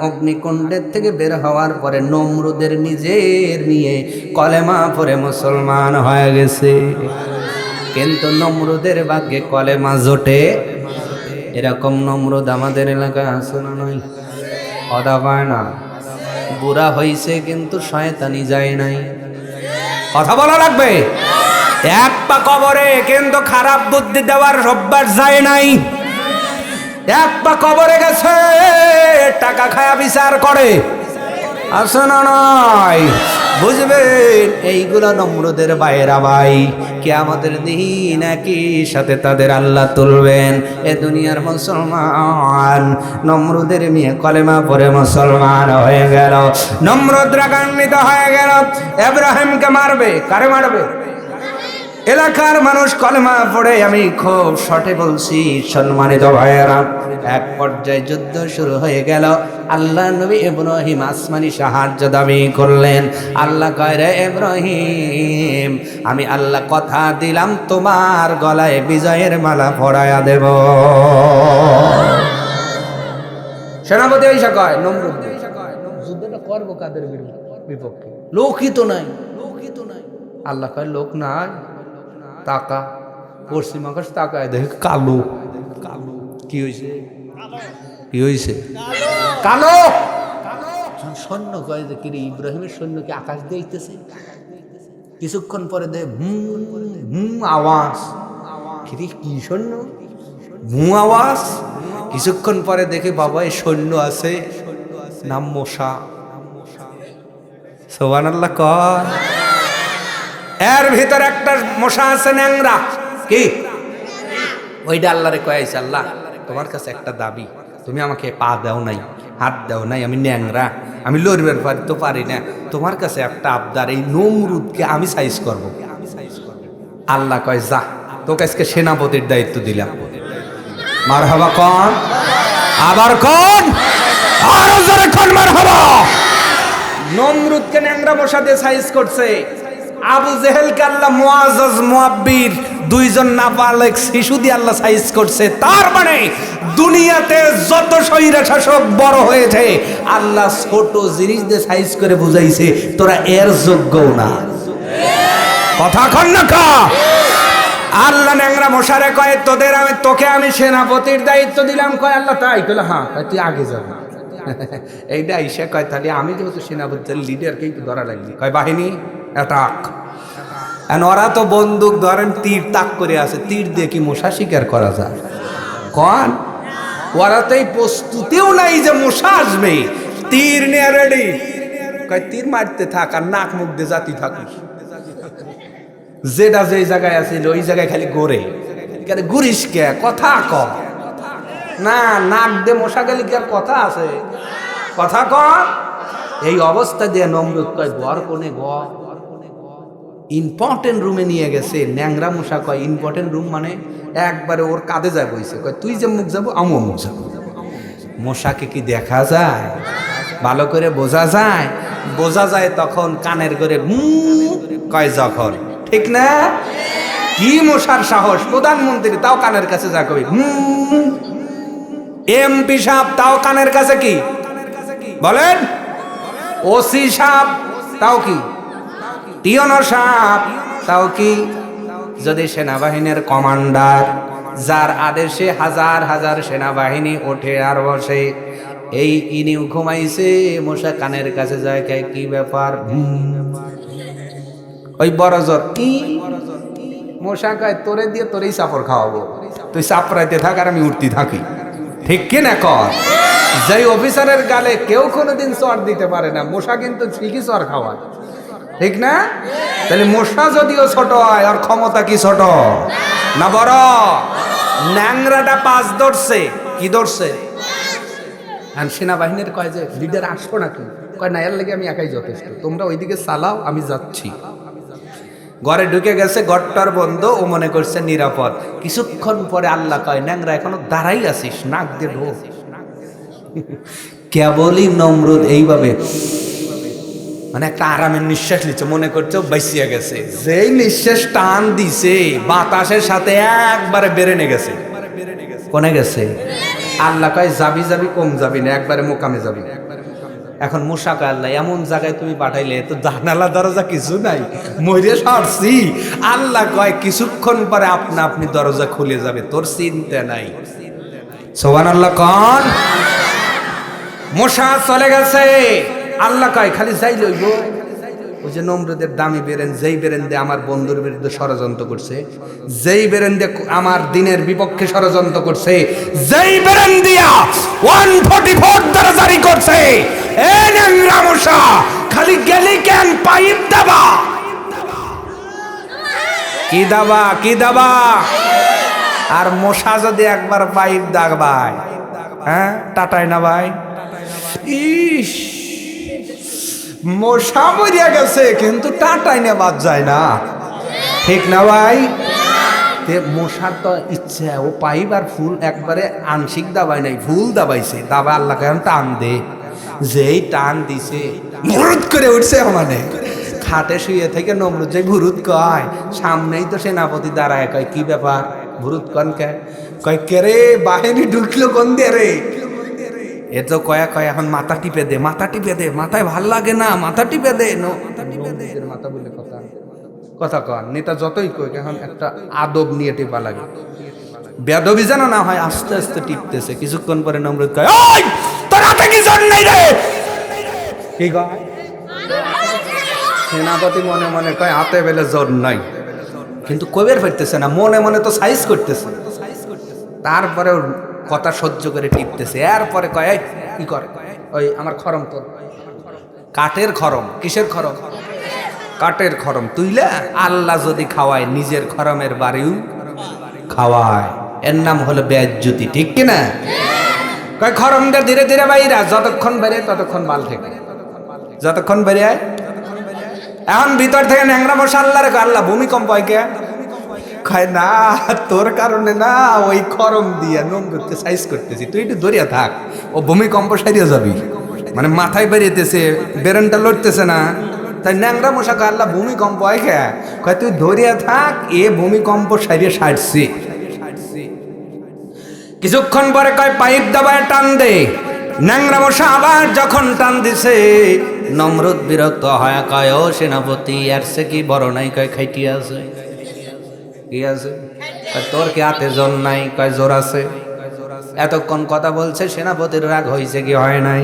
Speaker 1: অগ্নিকুণ্ডের থেকে বের হওয়ার পরে নমরুদের নিজের নিয়ে কলেমা পড়ে মুসলমান হয়ে গেছে। কিন্তু নমরুদের ভাগ্যে কলেমা জোটে। এরকম নমরুদ আমাদের এলাকায় আছে না? নয়, কথা পায় না। বুড়া হইছে কিন্তু শয়তানি যায় নাই। কথা বলা লাগবে। এক পা কবরে কিন্তু খারাপ বুদ্ধি দেওয়ার অভ্যাস যায় নাই। এক পা কবরে গেছে, টাকা খায়া বিচার করে, আছে না? নয়, বুঝবেন এইগুলা নমরুদের বাইরা ভাই। কিয়ামতের দিন একই সাথে তাদের আল্লাহ তুলবেন। এ দুনিয়ার মুসলমান নমরুদের মেয়ে কলেমা পড়ে মুসলমান হয়ে গেল। নমরুদ রাগান্বিত হয়ে গেল, ইব্রাহিমকে মারবে। কারে মারবে? এলাকার মানুষ কলেমা পড়ে। আমি খুব শর্টে বলছি সম্মানিত ভাইয়েরা, এক পর্যায়ে যুদ্ধ শুরু হয়ে গেল। আল্লাহ নবী ইব্রাহিম আসমানি সাহায্য দাবি করলেন। আল্লাহ কয়, রে ইব্রাহিম, আমি আল্লাহ কথা দিলাম তোমার গলায় বিজয়ের মালা পরায়া দেব। সেনাপতি ওইসা কয়, নমরুদ যুদ্ধটা করবো কাদের বিপক্ষে? লোকই তো নাই। আল্লাহ কয়, লোক নাই, টাকা পশ্চিম আকাশ তাকায় দেখে কালো। কি হয়েছে? কি হয়েছে? কালো। সৈন্য কয় যে কিরে, ইব্রাহিমের সৈন্য কি আকাশ দিতেছে? কিছুক্ষণ পরে দে আওয়াজ। কিরে, কি সৈন্য? আওয়াজ। কিছুক্ষণ পরে দেখে বাবা এই সৈন্য আছে, নাম মশা। সুবহানাল্লাহ কর। এর ভিতরে একটা মশা আছে ন্যাংরা। কি? ওইটা আল্লাহরে কয়েছে, আল্লাহ তোমার কাছে একটা দাবি, তুমি আমাকে পা দাও নাই, হাত দাও নাই, আমি ন্যাংরা, আমি লড়বার তো পারি না, তোমার কাছে একটা আবদার, এই নমরুদকে আমি সাইজ করব। আল্লাহ কয়, যা, তোকে আজকে সেনাপতির দায়িত্ব দিলাম। মারহাবা কোন? আবার কোন? আরো জোরে কোন মারহাবা? নমরুদকে ন্যাংরা মশা দিয়ে সাইজ করছে। আবু জেহেলকে আল্লাহ মুআজ্জাজ মুআব্বির, দুইজন নাবালেগ শিশু দিয়ে আল্লাহ সাইজ করছে। তার মানে দুনিয়াতে যত শয়রা শাসক বড় হয়েছে, আল্লাহ ছোট জিনিস দিয়ে সাইজ করে বুঝাইছে তোরা এর যোগ্যও না। কথা কন না কা? আল্লাহ ন্যাংরা মশারে কয়, তোকে আমি সেনাপতির দায়িত্ব দিলাম। কয় আল্লাহ তাই? কইল হ্যাঁ। তুই আগে যাবি। এইটা ঈশা কয়, তাহলে আমি যেহেতু সেনাপতির লিডারকে একটু ধরা লাগলি। কয় বাহিনী অ্যাটাক। ওরা তো বন্দুক ধরেন, তীর তাক করে আছে, তীর দিয়ে কি মশা শিকার করা যায়? কন, ওরা তো এই প্রস্তুতিও নাই যে মশা আসবে। তীর নিয়ে রেডি। কয় তীর মারতে থাক আর নাক মুখ দিয়ে জাতি থাকিস। যেটা যে জায়গায় আছে ওই জায়গায় খালি ঘোরে। ঘুরিস কে? কথা ক না, নাক দিয়ে মশা গেলে কি আর কথা আছে? কথা ক। এই অবস্থা দিয়ে নমরুদ কয়, ঘর কোনে ঘ ইম্পর্টেন্ট রুমে নিয়ে গেছে। ন্যাংরা মশা কয়, ইম্পর্টেন্ট রুম মানে একবারে ওর কাঁধে যায় বইছে। কয় তুই যে মুখ যাবো, আমিও মুখ যাবো। মশাকে কি দেখা যায়? ভালো করে বোঝা যায়। বোঝা যায় তখন কানের করে কয় যখন, ঠিক না? কি মশার সাহস! প্রধানমন্ত্রী তাও কানের কাছে যা কবি, এমপি সাহেব তাও কানের কাছে কি বলেন, ওসি সাহেব তাও কি, টিওনো সাহেব তাও কি, যদি সেনাবাহিনীর কমান্ডার, যার আদেশে হাজার হাজার সেনাবাহিনী ওঠে আর বসে, এই ইনিও ঘুমাইছে, মশা কানের কাছে যায়, কি ব্যাপার? ওই বড় জ্বর কি মশা কয়, তোরে দিয়ে তোরেই চাপড় খাওয়াবো, তুই চাপড়াইতে থাক আর আমি উঠতে থাকি। ঠিক কিনা কর? যেই অফিসারের গালে কেউ কোনোদিন চর দিতে পারে না, মশা কিন্তু ঠিকই চর খাওয়ায়, ঠিক না? তাহলে মশা যদিও ছোট হয়, আর ক্ষমতা কি ছোট না বড়? ন্যাংরাটা পাঁচ ধরছে, কি ধরছে? আর সেনাবাহিনীর কয় যে লিডার আসবো নাকি? কয় না, এর লেগে আমি একাই যথেষ্ট, তোমরা ওইদিকে চালাও, আমি যাচ্ছি। ঘরে ঢুকে গেছে, ঘরটার বন্ধ, ও মনে করছে নিরাপদ। কিছুক্ষণ পরে আল্লাহ কয়, ন্যাংরা এখনো দাঁড়াই আছিস, নাক দিয়ে ঢোক। কেবলই নমরুদ এইভাবে মানে একটা আরামের নিঃশ্বাস নিচ্ছে, মনে করছে বাইসিয়া গেছে। যেই নিঃশ্বাস টান দিছে, বাতাসের সাথে একবারে বেরেনে গেছে। কোনে গেছে? আল্লাহ কয় যাবি যাবি, কম যাবি না, একবারে মোকামে যাবি। এখন মুসা কয়, আল্লাহ এমন জায়গায় তুমি পাঠাইলে, তো জানালা দরজা কিছু নাই, মরে সারছি। আল্লাহ কয় কিছুক্ষণ পরে আপনা আপনি দরজা খুলে যাবে, তোর চিন্তা নাই। সুবহানাল্লাহ কোন? মুসা চলে গেছে। আল্লাহ কয় খালি যাই লইব। ওই যে নমরুদের দামি বেরেন, যেই বেরেন্দে আমার বন্ধুর বিরুদ্ধে ষড়যন্ত্র করছে, যেই বেরেন্দে আমার দিনের বিপক্ষে ষড়যন্ত্র করছে, যেই বেরেন্দিয়া 144 দ্বারা জারি করছে, এ ন্যাংরা মশা খালি গেলি কেন? পাইপ দাবা। কি দাবা? কি দাবা? আর মশা যদি একবার পাইপ দাগবায়, হ্যাঁ টাটাই না ভাই। ইস, মশা মরিয়া গেছে কিন্তু টাটাই না বাদ যায় না, ঠিক না ভাই? মশার তো ইচ্ছা, ও পাইপ আর ফুল একবারে আংশিক দাবাই নাই, ফুল দাবাইছে। দাবা আল্লাহ কেন টান দে, যেই টান দিছে ভুরুত করে উঠছে। মানে খাটে শুয়ে থেকে নমরুদ যে ভুরুত কয়, সামনেই তো সেনাপতি দাঁড়ায়, কয় কি ব্যাপার ভুরুত কন কে? কয় কে রে, বাহিনী ঢুকলো কোন দিয়ে রে? এ তো কয়া কয় এখন মাথা টিপে দে, মাথা টিপে দে, মাথায় ভাল লাগে না, মাথা টিপে দে। মাথা বলে কথা কথা কন, নেতা যতই কই, এখন একটা আদব নিয়ে টিপা লাগে, বেদবি যেন না হয়। আস্তে আস্তে টিপতেছে। কিছুক্ষণ পরে নমরুদ কয়, ওই তোর হাতে কি জোর নেই রে? কি কয়? সেনাপতি মনে মনে কয় হাতে বেলে জোর নাই, কিন্তু কবের ফিরতেছে না, মনে মনে তো সাইজ করতেছে। তারপরে কথা সহ্য করে টিপতেছে। এরপরে কয়, কি করে? ওই আমার খরম, তো কাঠের খরম। কিসের খরম? কাঠের খরম তুইলা আল্লাহ যদি খাওয়ায়, নিজের খরমের বাড়িও খাওয়ায়, এর নাম হলো বেজ্জতি, ঠিক কিনা? কয় খরমটা ধীরে ধীরে বাইরা, যতক্ষণ বেরে ততক্ষণ মাল থেকে, যতক্ষণ বেরে আয়। এখন ভিতর থেকে ন্যাংরা মশা আল্লাহ রে, আল্লাহ ভূমিকম্প হয় কে? কয় না, তোর কারণে না, ওই খরম দিয়া নমরুদকে সাইজ করতেছি, তুই একটু দরিয়া থাক, ও ভূমিকম্প সারিয়ে যাবি। মানে মাথায় বেরিয়েতেছে, বেরেনটা লড়তেছে না, তাই ন্যাংরা মশা কয় আল্লাহ ভূমিকম্প হয় কে? কয় তুই দরিয়া থাক, এ ভূমিকম্প সারিয়ে সারছি। কিছুক্ষণ পরে কয় পাইপ দাবায় টান দে। ন্যাংরা মশা আবার যখন টান দিছে, নমরুদ বিরক্ত হয়, কয় ও সেনাপতি, আর সে কি বড় নাই? কয় খাইটি আছে। কি আছে? তোর কি হাতে জোর নাই? কয় জোর আছে। এতক্ষণ কথা বলছে, সেনাপতির রাগ হয়েছে কি হয় নাই?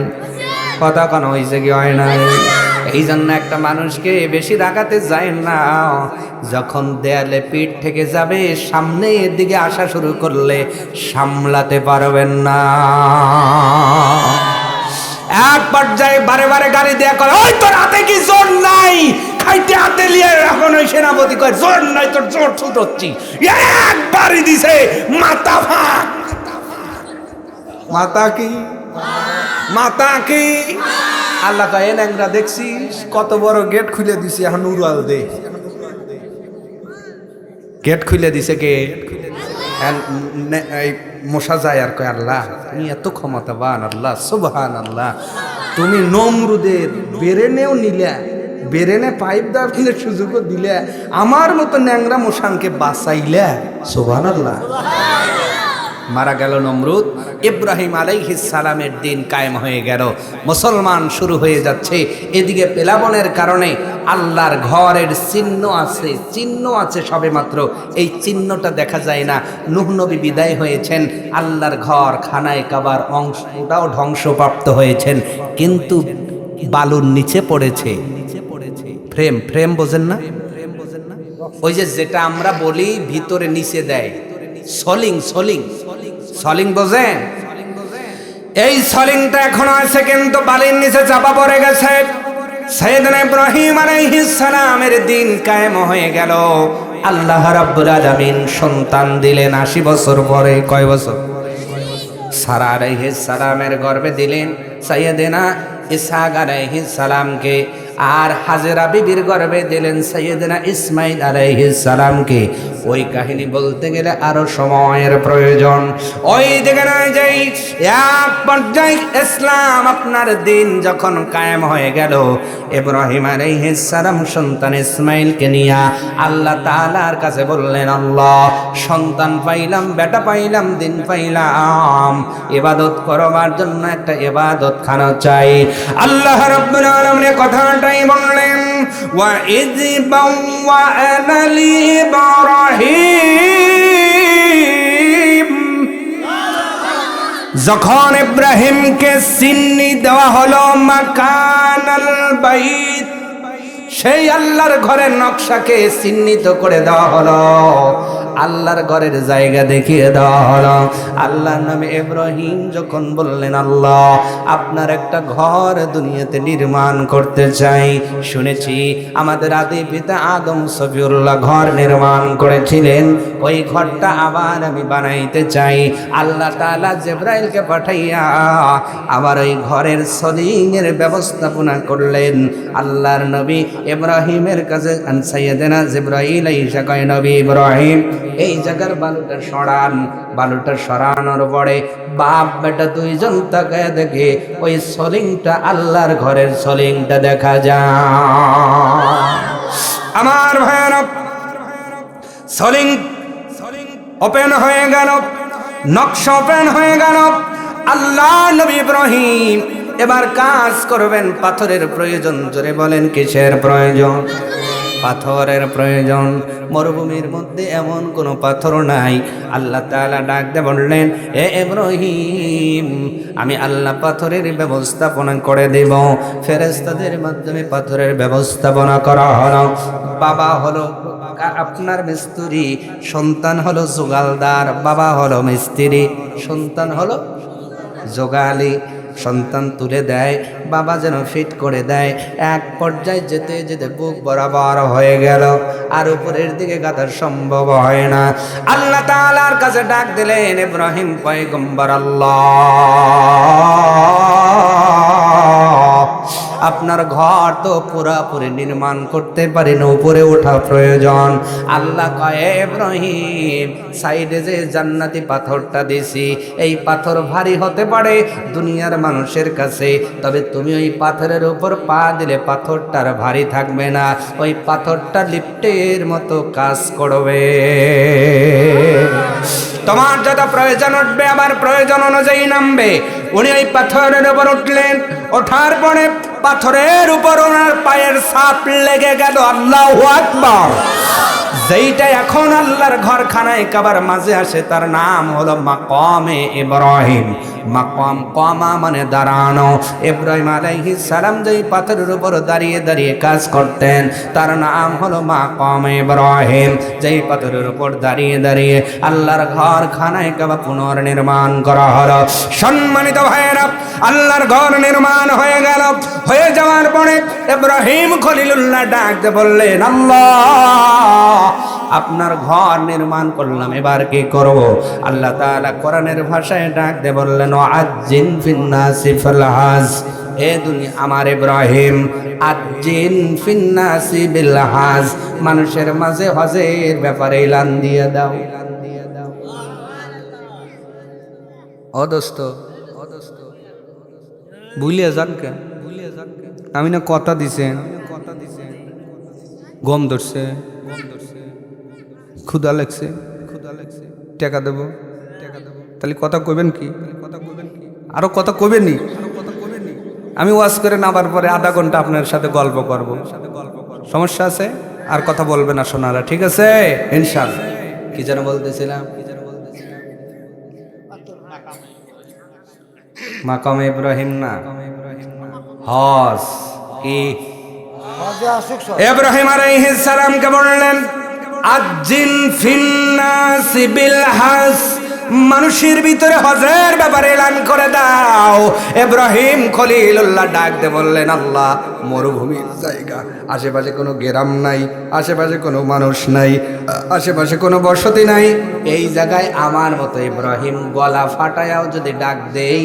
Speaker 1: কথা কেন হয়েছে কি হয় নাই? এই জন্য একটা মানুষকে বেশি রাগাতে যায় না। যখন দেয়ালে পিঠ থেকে যাবে, সামনে এর দিকে আসা শুরু করলে সামলাতে পারবেন না। এক পর্যায়ে বারে বারে গালি দেয়া করে, ওই তোর হাতে কি জোর নাই? খাইতে হাতে লিয়ে এখন ওই সেনাপতি কয় জোর নাই, তোর জোর ছুটছি। একবারই দিছে মাথা ফাঁক। মাথা কি? মাথা কি? আল্লাহ কয়, ন্যাংরা দেখছিস কত বড় গেট খুলে দিছি, এখন উড়াল দে। গেট খুলে দিছে কে? এই মশা যায় আর কয়, আল্লাহ তুমি এত ক্ষমতাবান, আল্লাহ সুবহানাল্লাহ, তুমি নমরুদের বেরেনেও নিলে, বেরেনে পাইপ দাবিলে সুযোগও দিলে, আমার মতো ন্যাংরা মশানকে বাঁচাইলে। সুবহানাল্লাহ। মারা গেল নমরুদ, ইব্রাহিম আলাইহিস সালামের দিন কায়েম হয়ে গেল, মুসলমান শুরু হয়ে যাচ্ছে। এদিকে প্লাবনের কারণে আল্লাহর ঘরের চিহ্ন আছে সবেমাত্র, এই চিহ্নটা দেখা যায় না। নূহ নবী বিদায় হয়েছেন, আল্লাহর ঘর খানায় কাবার অংশটাও ধ্বংসপ্রাপ্ত হয়েছেন, কিন্তু বালুর নিচে পড়েছে ফ্রেম বোঝেন না? ওই যেটা আমরা বলি ভিতরে নিচে দেয় সলিং বোঝেন? এই সলিংটা এখনো আছে, কিন্তু বালির নিচে চাপা পড়ে গেছে। সাইয়েদনা ইব্রাহিম আলাইহিস সালামের দিন কায়েম হয়ে গেল। আল্লাহ রাব্বুল আলামিন সন্তান দিলেন 80 বছর পরে। কয় বছর? সারা আলাইহিস সালামের গর্ভে দিলেন সাইয়েদনা ইসহাক আলাইহিস সালামকে, আর হাজেরা বিবির গর্ভে দিলেন সাইয়েদনা ইসমাইল আলাইহিস সালামকে। ওই কাহিনী বলতে গেলে আরো সময়ের প্রয়োজন। ওই দিকে নয় যে এক পর্যায়ে ইসলাম আপনার দিন যখন কায়েম হয়ে গেল, ইব্রাহিম আলাইহিস সালাম সন্তান ইসমাইলকে নিয়ে আল্লাহ তাআলার কাছে বললেন, আল্লাহ সন্তান পাইলাম, বেটা পাইলাম, দিন পাইলাম, ইবাদত করবার জন্য একটা ইবাদত খানা চাই। আল্লাহ রাব্বুল আলামিন কথাটাই বললেন, ওয়া ইয বাওয়া'না লিইব্রাহিম, যখন ইব্রাহিমকে চিহ্নি দেওয়া হলো মাকানাল বাইত, সেই আল্লাহর ঘরের নকশাকে চিহ্নিত করে দেওয়া হলো, আল্লাহর ঘরের জায়গা দেখিয়ে দেওয়া হলো। আল্লাহর নবী ইব্রাহিম যখন বললেন, আল্লাহ আপনার একটা ঘর দুনিয়াতে নির্মাণ করতে চাই, শুনেছি আমাদের আদি পিতা আদম সফিউল্লাহ ঘর নির্মাণ করেছিলেন, ওই ঘরটা আবার আমি বানাইতে চাই। আল্লাহ তাআলা জিবরাইলকে পাঠাইয়া আবার ওই ঘরের সলিং এর ব্যবস্থাপনা করলেন। আল্লাহর নবী ইব্রাহিমের কাছে সাইয়েদনা জিবরাইল আইসা কয়, নবী ইব্রাহিম এই জায়গার বালুটা সরান। বালুটা সরানোর পরে বাপ বেটা দুইজন তাকায় দেখে ওই সলিংটা আল্লাহর ঘরের সলিংটা দেখা যায়। আমার ভয়ানক সলিং ওপেন হয়ে গেল, নকশা ওপেন হয়ে গেল। আল্লাহ নবী ইব্রাহিম এবার কাজ করবেন। পাথরের প্রয়োজন, জোরে বলেন কিসের প্রয়োজন? পাথরের প্রয়োজন। মরুভূমির মধ্যে এমন কোনো পাথর নাই। আল্লাহ তাআলা ডাক দিয়ে বললেন, এ ইব্রাহিম আমি আল্লাহ পাথরের ব্যবস্থাপনা করে দেব। ফেরেশতাদের মাধ্যমে পাথরের ব্যবস্থাপনা করা হলো। বাবা হলো আপনার মিস্ত্রি, সন্তান হলো জোগালদার। বাবা হলো মিস্ত্রি, সন্তান হলো জোগালি। সন্তান তুলে দেয়, বাবা যেন ফিট করে দেয়। এক পর্যায়ে যেতে যেতে বুক বরাবর হয়ে গেল, আর উপরের দিকে গাঁথা সম্ভব হয় না। আল্লাহ তাআলার কাছে ডাক দিলেন, ইব্রাহিম পয়গম্বর, আল্লাহ আপনার ঘর তো পুরাপুরি নির্মাণ করতে পারেন, উপরে ওঠা প্রয়োজন। আল্লাহ কয়, ইব্রাহিম সাইডে যে জান্নাতি পাথরটা দিছি, এই পাথর ভারী হতে পারে দুনিয়ার মানুষের কাছে, তবে তুমি ওই পাথরের উপর পা দিলে পাথরটার ভারী থাকবে না, ওই পাথরটা লিফটের মতো কাজ করবে। তোমার যত প্রয়োজন উঠবে আবার প্রয়োজন অনুযায়ী নামবে। উনি ওই পাথরের উপর উঠলেন, ওঠার পরে পাথরের উপর ওনার পায়ের ছাপ লেগে গেল। আল্লাহু আকবার। যেইটা এখন আল্লাহর ঘরখানায় কাবার মাঝে আসে তার নাম হলো মাকামে ইব্রাহিম। মাকাম কামা মানে দাঁড়ানো। ইব্রাহিম আলাইহিস সালাম যেই পাথরের উপর দাঁড়িয়ে দাঁড়িয়ে কাজ করতেন তার নাম হলো মাকামে ইব্রাহিম। যেই পাথরের উপর দাঁড়িয়ে দাঁড়িয়ে আল্লাহর ঘরখানায় কাবা পুনর্নির্মাণ করা হলো। সম্মানিত ভাইয়েরা, আল্লাহর ঘর নির্মাণ হয়ে গেল। হয়ে যাওয়ার পরে ইব্রাহিম খলিলুল্লাহ ডাকতে বললেন, আল্লাহ আপনার ঘর নির্মাণ করলাম, এবার কি করব? আল্লাহ তাআলা কোরআনের ভাষায় ডাকতে বললেন, আজ্জিন ফিন্নাসি ফিল হাজ, এ দুনিয়া আমার ইব্রাহিম, আজ্জিন ফিন্নাসি বিল হাজ, মানুষের মাঝে হজের ব্যাপারে এলান দিয়ে দাও। ও দোস্ত, ভুলিয়ে যান কে? আমি না কথা দিছেন, গম ধরছে, ক্ষুধা লাগছে, টাকা দেবো, তাহলে কথা কইবেন কি? আরো কথা কইবেন নি? আমি ওয়াজ করে নামার পরে আধা ঘন্টা আপনার সাথে গল্প করব, সমস্যা আছে? আর কথা বলবে না সোনারা, ঠিক আছে ইনশাআল্লাহ। কি যেন বলতেছিলাম? মাকাম ইব্রাহিম না, হজ। কি ইব্রাহিম আলাইহিস সালামকে বললেন আজ্জিল ফিন নাস বিল হজ, মানুষের ভিতরে হজের ব্যাপারে এলান করে দাও। ইব্রাহিম খলিলুল্লাহ ডাক দিয়ে বললেন, আল্লাহ মরুভূমির জায়গা, আশেপাশে কোনো গ্রাম নাই, আশেপাশে কোনো মানুষ নাই, আশেপাশে কোনো বসতি নাই, এই জায়গায় আমার মতো ইব্রাহিম গলা ফাটায়াও যদি ডাক দেই,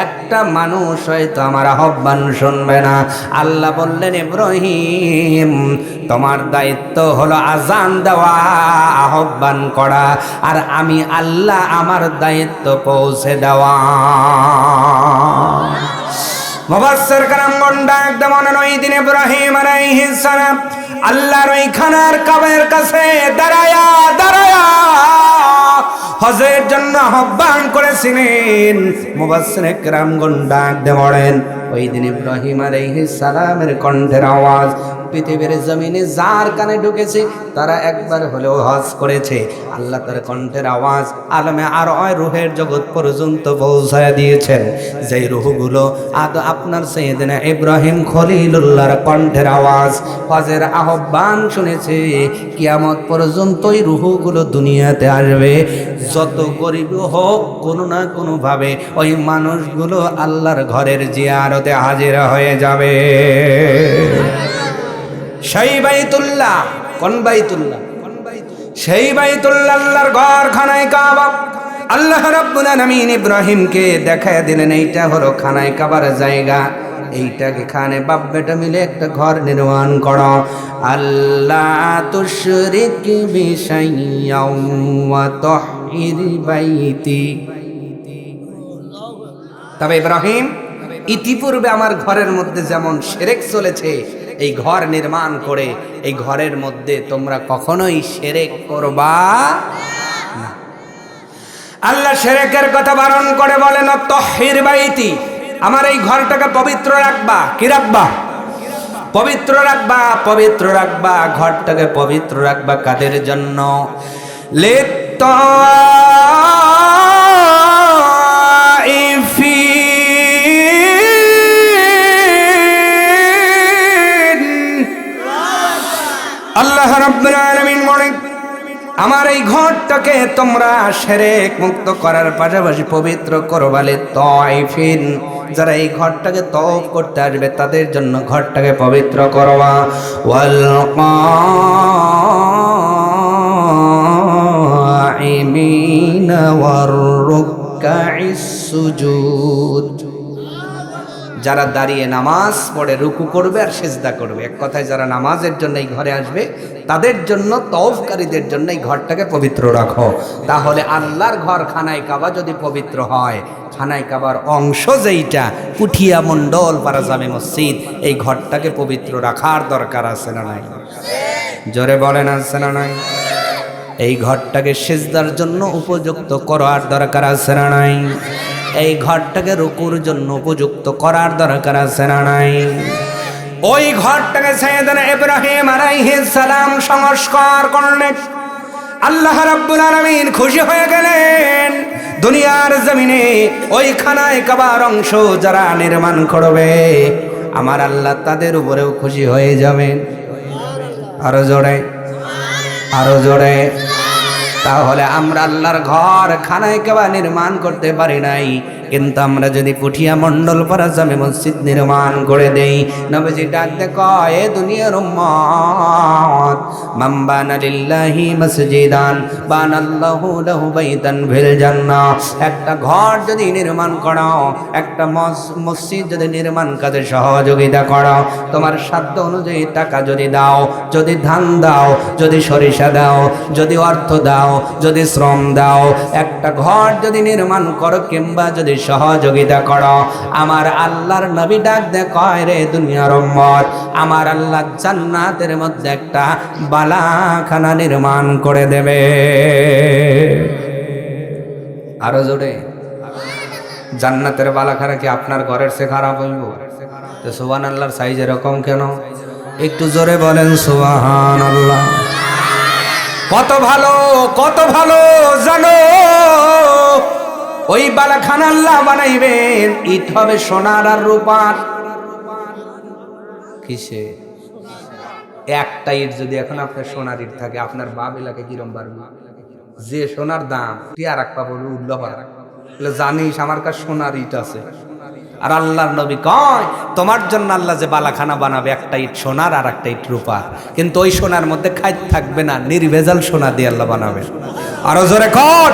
Speaker 1: একটা মানুষ হয়তো আমার আহ্বান শুনবে না। আল্লাহ বললেন, ইব্রাহিম তোমার দায়িত্ব হলো আজান দেওয়া, আহ্বান করা, আর আমি আল্লাহ আমার দায়িত্ব পৌঁছে দেওয়া। মুফাসসির কেরামগণ ডাক দিয়ে বলেন, ওই দিন ইব্রাহিম আলাইহিস সালাম আল্লাহর ওই খানার কাবার কাছে দাঁড়ায়া দাঁড়ায়া হজের জন্য আহ্বান করেছিলেন। মুফাসসির কেরামগণ ডাক দিয়ে বলেন, ওই দিন ইব্রাহিম আলাইহিস সালামের কণ্ঠের আওয়াজ পৃথিবীর জমিনে যার কানে ঢুকেছে তারা একবার হলেও হজ করেছে। আল্লাহ তার কণ্ঠের আওয়াজ আলমে আর রুহের জগৎ পর্যন্ত পৌঁছায় দিয়েছেন। যেই রুহগুলো আপনার সাইয়েদনা ইব্রাহিম খলিলুল্লাহর কণ্ঠের আওয়াজ হজের আহ্বান শুনেছে, কিয়ামত পর্যন্ত ওই রুহগুলো দুনিয়াতে আসবে। যত গরিব হোক, কোনো না কোনো ভাবে ওই মানুষগুলো আল্লাহর ঘরের জিয়ারতে হাজির হয়ে যাবে। সেই বাইতুল্লাহ, কোন বাইতুল্লাহ? সেই বাইতুল্লাহ, আল্লাহর ঘর, খানায় কাবা। আল্লাহ রাব্বুল আলামিন ইব্রাহিমকে দেখায় দিলেন, এইটা হলো খানায় কাবার জায়গা, এইটাকে খানে বাপ বেটা মিলে একটা ঘর নির্মাণ করো। আল্লাহ তুশরিক বিশাইয়্যাও ওয়া তাহহির বাইতি। তবে ইব্রাহিম, ইতিপূর্বে আমার ঘরের মধ্যে যেমন শিরক চলেছে, এই ঘর নির্মাণ করে এই ঘরের মধ্যে তোমরা কখনোই শিরক করবা না। আল্লাহ শিরকের কথা বারণ করে বলেন, তাহহির বাইতি, আমার এই ঘরটাকে পবিত্র রাখবা। কি রাখবা? পবিত্র রাখবা, পবিত্র রাখবা, ঘরটাকে পবিত্র রাখবা। কাদের জন্য? আল্লাহ রাব্বুল আলামিন বলেন, আমার এই ঘরটাকে তোমরা শিরক মুক্ত করার পাশাপাশি পবিত্র করবালে তাইফিন, যারা এই ঘরটাকে তওয়াফ করতে আসবে তাদের জন্য ঘরটাকে পবিত্র করবা। ওয়াল কাইমিনা ওয়ার রুকআইস সুজুদ, যারা দাঁড়িয়ে নামাজ পড়ে রুকু করবে আর সিজদা করবে, এক কথায় যারা নামাজের জন্য এই ঘরে আসবে তাদের জন্য, তওয়াফকারীদের জন্য এই ঘরটাকে পবিত্র রাখো। তাহলে আল্লাহর ঘর খানায় কাবা যদি পবিত্র হয়, খানায় কাবার অংশ যেইটা পুঠিয়া মণ্ডল পাড়া জামে মসজিদ, এই ঘরটাকে পবিত্র রাখার দরকার আছে না নাই? জোরে বলেন, আছে না নাই? এই ঘরটাকে সিজদার জন্য উপযুক্ত করার দরকার আছে না নাই? এই ঘরটাকে রুকুর জন্য উপযুক্ত করার দরকার আছে না নাই? ওই ঘরটাকে সাইয়েদনা ইব্রাহিম আলাইহিস সালাম সংস্কার করলেন। আল্লাহ রাব্বুল আলামিন খুশি হয়ে গেলেন। দুনিয়ার জমিনে ওই খানায় কাবার অংশ যারা নির্মাণ করবে, আমার আল্লাহ তাদের উপরেও খুশি হয়ে যাবেন। আরো জোরে, আরো জোরে। তাহলে আমরা আল্লাহর ঘর খানায় কাবা নির্মাণ করতে পারি নাই, কিন্তু আমরা যদি পুঠিয়া মণ্ডল পাড়া জামে মসজিদ নির্মাণ করে দেই, নবীজি ডাকতে কয়, এ দুনিয়ার উম্মত, মান বানা লিল্লাহি মসজিদান বানাল্লাহু লাহু বাইতান ফিল জান্নাহ। একটা ঘর যদি নির্মাণ করো, একটা মসজিদ যদি নির্মাণ কাজে সহযোগিতা করো, তোমার সাধ্য অনুযায়ী টাকা যদি দাও, যদি ধান দাও, যদি সরিষা দাও, যদি অর্থ দাও, যদি শ্রম দাও, একটা ঘর যদি নির্মাণ করো কিংবা যদি সহযোগিতা করো, আমার আল্লাহর নবী ডাক দে কয়, রে দুনিয়ার উম্মত, আমার আল্লাহ জান্নাতের মধ্যে একটা বালাখানা নির্মাণ করে দেবে। আরো জোরে। জান্নাতের বালাখানা কি আপনার ঘরের সে খারাপ হইব? তো সুবহানাল্লাহর সাইজ এরকম কেন? একটু জোরে বলেন সুবহানাল্লাহ। কত ভালো, কত ভালো জানো? ওই বালাখানা আল্লাহ বানাইবেন, ইট হবে সোনার আর রূপার। কিসে? একটা ইট যদি এখন আপনার সোনার ইট থাকে, আপনার বাপ এলাকায় কিরম পারবে? যে সোনার দাম টিয়ার এক পাবো উঠল পারা, জানিস আমার কাছে সোনার ইট আছে। আর আল্লাহর নবী কয় তোমার জন্য আল্লাহ যে বালাখানা বানাবে, একটা ইট সোনার আর একটা ইট রূপার, কিন্তু ওই সোনার মধ্যে খাইত থাকবে না, নির্ভেজাল সোনা দিয়ে আল্লাহ বানাবে। আরো জোরে কর।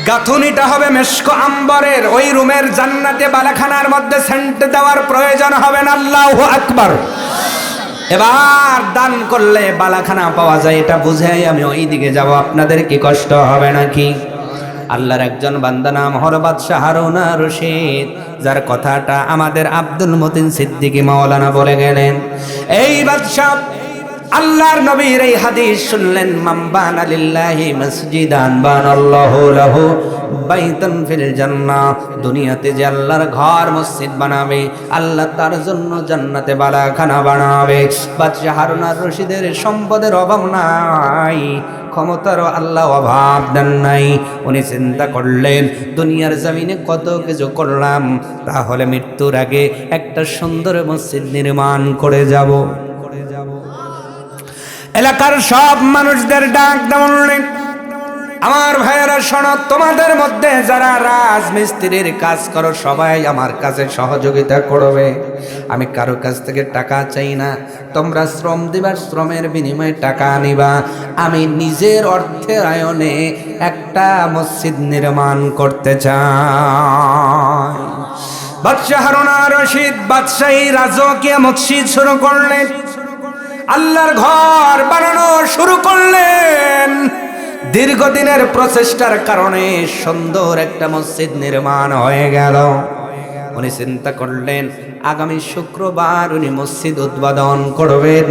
Speaker 1: গাথুনিটা হবে মেশক আম্বরের। ওই রুমের জান্নাতে বালাখানার মধ্যে সেন্ট দেওয়ার প্রয়োজন হবে না। আল্লাহু আকবার। এবার দান করলে বালাখানা পাওয়া যায়, এটা বুঝে আমি ওই দিকে যাব। আপনাদের কি কষ্ট হবে নাকি? আল্লাহর একজন বান্দা নাম হলো বাদশাহ হারুন আর রশিদ, যার কথাটা আমাদের আব্দুল মতিন সিদ্দিকী মাওলানা বলে গেলেন। এই বাদশাহ আল্লাহর নবীর এই হাদিস শুনলেন, মান বানা লিল্লাহি মসজিদান বানাল্লাহু লাহু বাইতান ফিল জান্নাহ। দুনিয়াতে যে আল্লাহর ঘর মসজিদ বানাবে, আল্লাহ তার জন্য জান্নাতে বালাখানা বানাবে। বাদশাহ হারুন আর রশিদের সম্পদের অভাব নাই, ক্ষমতারও আল্লাহ অভাব দেন নাই। উনি চিন্তা করলেন দুনিয়ার জমিনে কত কিছু করলাম, তাহলে মৃত্যুর আগে একটা সুন্দর মসজিদ নির্মাণ করে যাব। এলাকার সব মানুষদের ডাক দেওয়া, আমার ভাইয়েরা শোনো, তোমাদের মধ্যে যারা রাজমিস্ত্রির কাজ করো সবাই আমার কাছে সহযোগিতা করবে। আমি কারো কাছ থেকে টাকা চাই না, তোমরা শ্রম দিবা, শ্রমের বিনিময়ে টাকা নিবা। আমি নিজের অর্থের আয়নে একটা মসজিদ নির্মাণ করতে চাই। বাদশাহ হারুন আর রশিদ বাদশাহী রাজকীয় মসজিদ শুরু করলেন, আল্লাহর ঘর বানানো শুরু করলেন। দীর্ঘদিনের প্রচেষ্টার কারণে সুন্দর একটা মসজিদ নির্মাণ হয়ে গেল। উনি চিন্তা করলেন আগামী শুক্রবার উনি মসজিদ উদ্বোধন করবেন।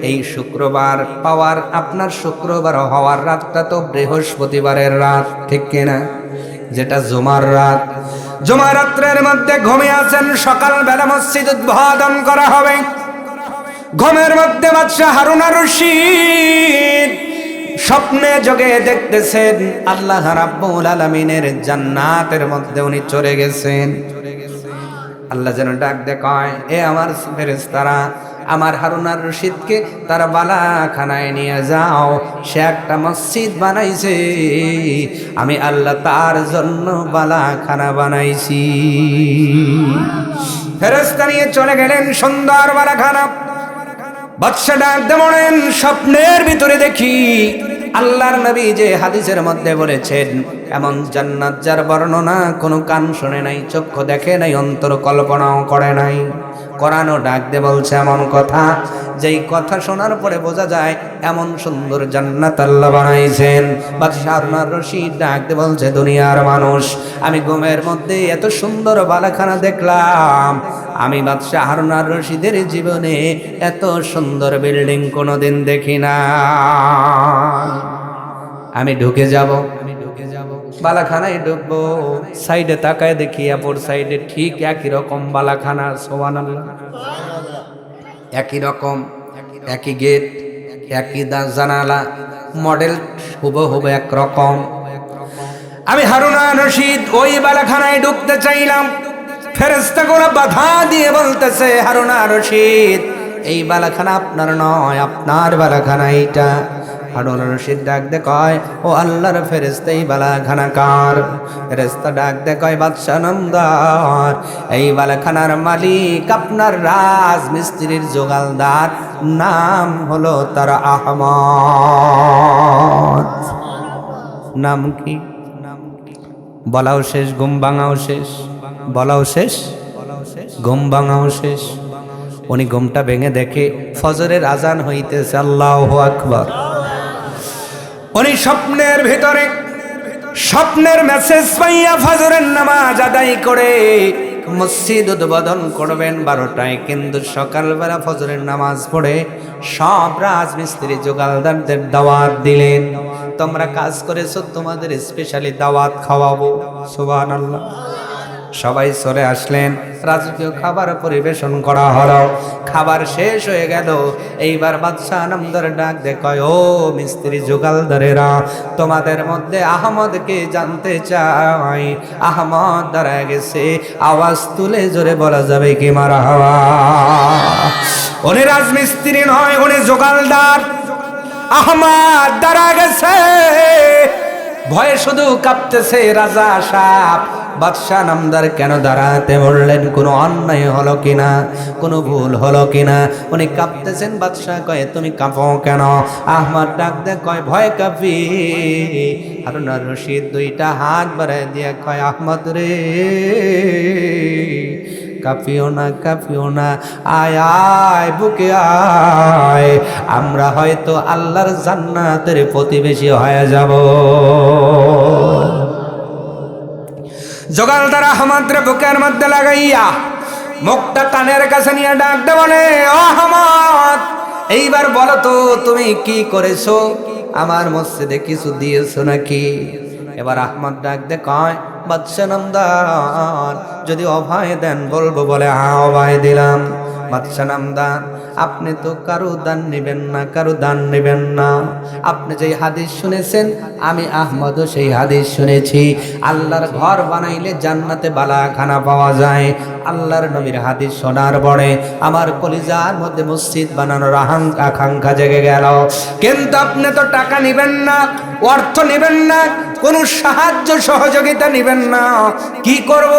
Speaker 1: এই শুক্রবার পাওয়ার, আপনার শুক্রবার হওয়ার রাতটা তো বৃহস্পতিবারের রাত, ঠিক কিনা? যেটা জুমার রাত। জুমার রাত্রের মধ্যে ঘুমিয়ে আছেন, সকালবেলা মসজিদ উদ্বোধন করা হবে। ঘুমের মধ্যে বাদশাহ হারুন আর রশিদ স্বপ্নে যোগে দেখতেছেন আল্লাহ রাব্বুল আলামিনের জান্নাতের মধ্যে উনি চলে গেছেন। আল্লাহ যেন ডাক দেয়, এ আমার ফেরেশতারা, আমার হারুন আর রশিদকে তারা বালাখানায় নিয়ে যাও, সে একটা মসজিদ বানাইছে, আমি আল্লাহ তার জন্য বালাখানা বানাইছি। ফেরেশতা নিয়ে চলে গেলেন সুন্দর বালাখানা। বাদশা ডাক দেন, স্বপ্নের ভিতরে দেখি আল্লাহর নবী যে হাদিসের মধ্যে বলেছেন, এমন জান্নাত যার বর্ণনা কোনো কান শুনে নাই, চক্ষু দেখে নাই, অন্তর কল্পনাও করে নাই। কোরআনও ডাক দে বলছে এমন কথা, যেই কথা শোনার পরে বোঝা যায় এমন সুন্দর জান্নাত আল্লাহ বানাইছেন। বাদশাহ হারুন আর রশিদ ডাক দে বলছে, দুনিয়ার মানুষ, আমি ঘুমের মধ্যে এত সুন্দর বালাখানা দেখলাম, আমি বাদশাহ হারুন আর রশিদের জীবনে এত সুন্দর বিল্ডিং কোনোদিন দেখি না। আমি ঢুকে যাব, বালাখানায় ঢুকবো, সাইডে তাকায় দেখি অপর সাইডে ঠিক একই রকম বালাখানা। সুবহানাল্লাহ। একই রকম, একই গেট, একই জানালা, মডেল হুবহু একরকম। আমি হারুন আর রশিদ ওই বালাখানায় ঢুকতে চাইলাম, ফেরেশতাগুলো বাধা দিয়ে বলতেছে, হারুন আর রশিদ এই বালাখানা আপনার নয়, আপনার বালাখানা এইটা। হারুন আর রশিদ ডাক দে কয়, ও আল্লাহর ফেরেশতা, এই বালাখানা কার? ফেরেশতা ডাক দে কয়, বাদশাহ নামদার, এই বালাখানার মালিক আপনার রাজমিস্ত্রির জোগালদার, নাম হলো তার আহমদ। নাম কি? বলাও শেষ, ঘুম ভাঙাও শেষ, বলাও শেষ, ঘুম ভাঙাও শেষ। উনি ঘুমটা ভেঙে দেখে ফজরের আজান হইতেছে, আল্লাহু আকবার। উনি স্বপ্নের ভিতরে স্বপ্নের মেসেজ পাইয়া ফজরের নামাজ আদায় করে মসজিদ উদ্বোধন করবেন 12টায়, কিন্তু সকালবেলা ফজরের নামাজ পড়ে সব রাজমিস্ত্রি জোগালদারদের দাওয়াত দিলেন, তোমরা কাজ করেছো, তোমাদের স্পেশালি দাওয়াত খাওয়াবো। সুবহানাল্লাহ। সবাই চলে আসলেন, রাজকীয় খাবার পরিবেশন করা হলো। খাবার শেষ হয়ে গেল, এইবার বাদশাহ নামদার ডাক দেখায়, ও মিস্ত্রি জোগালদারেরা, তোমাদের মধ্যে আহমদকে জানতে চাই। আহমদ দাঁড়ায় গেছে, আওয়াজ তুলে জোরে বলা যাবে কি মারহাবা? উনি রাজমিস্ত্রি নয়, উনি জোগালদার। আহমদ দাঁড়া গেছে, ভয়ে শুধু কাঁপতেছে রাজা সাপ। বাদশাহ নামদার কেন দাঁড়াতে বললেন? কোনো অন্যায় হলো কিনা, কোনো ভুল হলো কিনা? উনি কাঁপতেছেন। বাদশাহ কয়, তুমি কাঁপো কেন? আহমদ ডাক দে কয়, ভয় কাঁপি। হারুন আর রশিদ দুইটা হাত বাড়ায় দিয়ে কয়, আহমদ রে, কাঁপিও না, কাঁপিও না, আয় আয় বুকে আয়, আমরা হয়তো আল্লাহর জান্নাতের প্রতিবেশী হয়ে যাব। জোগালদার আহমদরে বুকের মধ্যে লাগাইয়া মুখটা কানের কাছে নিয়ে ডাক দে বলে, ও আহমদ, এইবার বলো তো তুমি কি করেছো? আমার মসজিদে কিছু দিয়েছো নাকি? এবার আহমদ ডাক দে কয়, বাদশাহ নামদার, যদি অভয় দেন বলবো, বলে হ্যাঁ অভয় দিলাম। বাদশাহ নামদার, আপনি তো কারো দান নেবেন না, কারো দান নেবেন না। আপনি যেই হাদিস শুনেছেন, আমি আহমদও সেই হাদিস শুনেছি। আল্লাহর ঘর বানাইলে জান্নাতে বালাখানা পাওয়া যায়। আল্লাহর নবীর হাদিস শোনার পরে আমার কলিজার মধ্যে মসজিদ বানানোর আকাঙ্ক্ষা জেগে গেল। কিন্তু আপনি তো টাকা নেবেন না, অর্থ নেবেন না, কোনো সাহায্য সহযোগিতা নেবেন না। কি করব?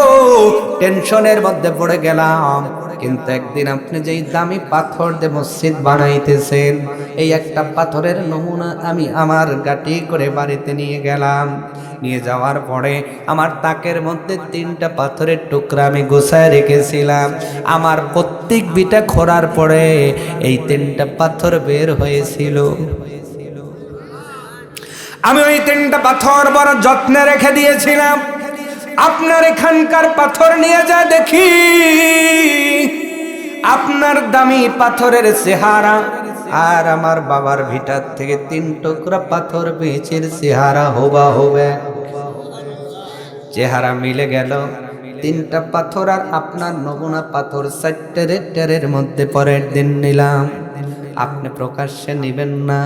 Speaker 1: টেনশনের মধ্যে পড়ে গেলাম। কিন্তু একদিন আপনি যেই দামি পাথর দিয়ে মসজিদ বানাইতেছেন, এই একটা পাথরের নমুনা আমি আমার গাটি করে বাড়িতে নিয়ে গেলাম। নিয়ে যাওয়ার পরে আমার তাকের মধ্যে 3টা পাথরের টুকরা আমি গোছায় রেখেছিলাম। আমার প্রত্যেক বিটা খোঁড়ার পরে এই 3টা পাথর বের হয়েছিল। আমি ওই 3টা পাথর বড় যত্নে রেখে দিয়েছিলাম। আপনার এখানকার পাথর নিয়ে যা দেখি, আপনার দামি পাথরের চেহারা আর আমার বাবার ভিটার থেকে 3 টুকরা পাথর পেয়েছেন, চেহারা হোবা হবে, চেহারা মিলে গেল। 3টা পাথর আর আপনার নমুনা পাথর 4টে রেটের মধ্যে পরের দিন নিলাম। আপনি প্রকাশ্যে নেবেন না,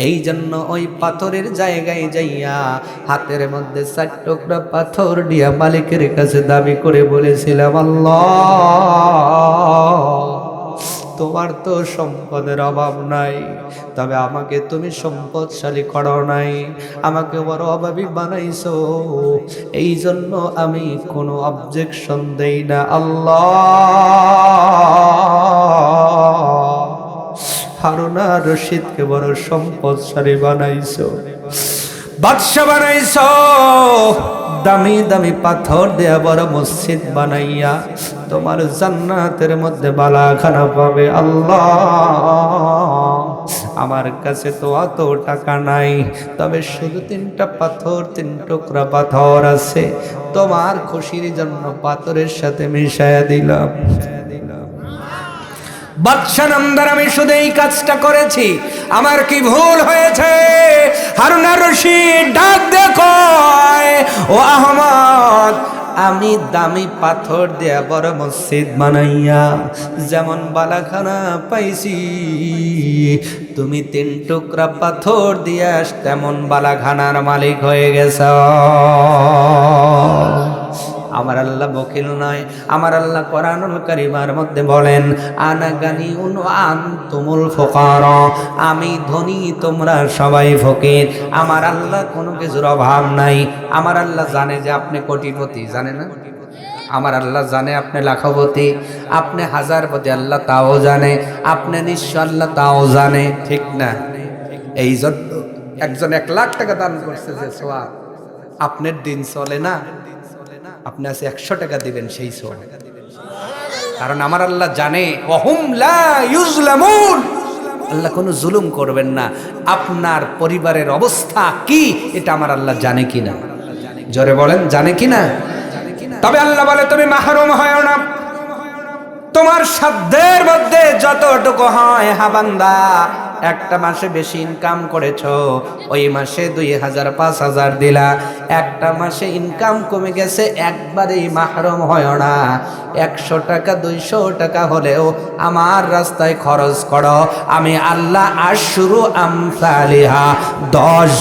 Speaker 1: এই জন্য ওই পাথরের জায়গায় যাইয়া হাতের মধ্যে 4 টুকরা পাথর দিয়া মালিকের কাছে দাবি করে বলেছিলাম, আল্লাহ, তোমার তো সম্পদের অভাব নাই, তবে আমাকে তুমি সম্পদশালী করো নাই, আমাকে বড় অভাবী বানাইছো, এই জন্য আমি কোনো অবজেকশন দেই না। আল্লাহ, হারুন আর রশিদকে বড় সম্পদশালী বানাইছো, বাদশা বানাইছো, দামি দামি পাথর দেয়া বড় মসজিদ বানাইয়া তোমার জান্নাতের মধ্যে বালাখানা পাবে। আল্লাহ, আমার কাছে তো অত টাকা নাই, তবে শুধু 3টা পাথর, 3 টুকরা পাথর আছে, তোমার খুশির জন্য পাথরের সাথে মিশায়া দিলাম। বাদশা নামদার, আমি শুধু এই কাজটা করেছি, আমার কি ভুল হয়েছে? হারুন আর রশিদ ডাক দেখো, ও আহমদ, আমি দামি পাথর দেয়া বড় মসজিদ বানাইয়া যেমন বালাখানা পাইছি, তুমি 3 টুকরা পাথর দিয়া তেমন বালাখানার মালিক হয়ে গেছ। আমার আল্লাহ বকিল নয়, আমার আল্লাহ কোরআনুল কারীমের মধ্যে বলেন, আনা গানিউন ওয়া আনতুমুল ফুকারা, আমি ধনী, তোমরা সবাই ফকির। আমার আল্লাহ কোনো কিছুর অভাব নাই। আমার আল্লাহ জানে যে আপনি কোটিপতি, জানে না? আমার আল্লাহ জানে আপনি লাখপতি, আপনি হাজারপতি, আল্লাহ তাও জানে, আপনি নিঃস্ব, আল্লাহ তাও জানে, ঠিক না? এই জন্য একজন 1 লাখ টাকা দান করছে, যে সওয়াব, আপনার দিন চলে না, আপনি আছে 100 টাকা দিবেন, সেই সওয়াব। কারণ আমার আল্লাহ জানে, ওয়াহুম লা ইউজলামুন, আল্লাহ কোনো জুলুম করবেন না। আপনার পরিবারের অবস্থা কি এটা আমার আল্লাহ জানে কিনা? জোরে বলেন, জানে কিনা? তবে আল্লাহ বলে তুমি মাহরুম হয় না, তোমার সাধ্যের মধ্যে যতটুকু হয়। হ্যাঁ বান্দা, একটা মাসে বেশি ইনকাম করেছো, ওই মাসে 2000 5000 দিলা। একটা মাসে ইনকাম কমে গেছে, একবারেই মাহরুম হয় না। 100 টাকা 200 টাকা হলেও আমার রাস্তায় খরচ করো, আমি আল্লাহ আশরু আমসালিহা 10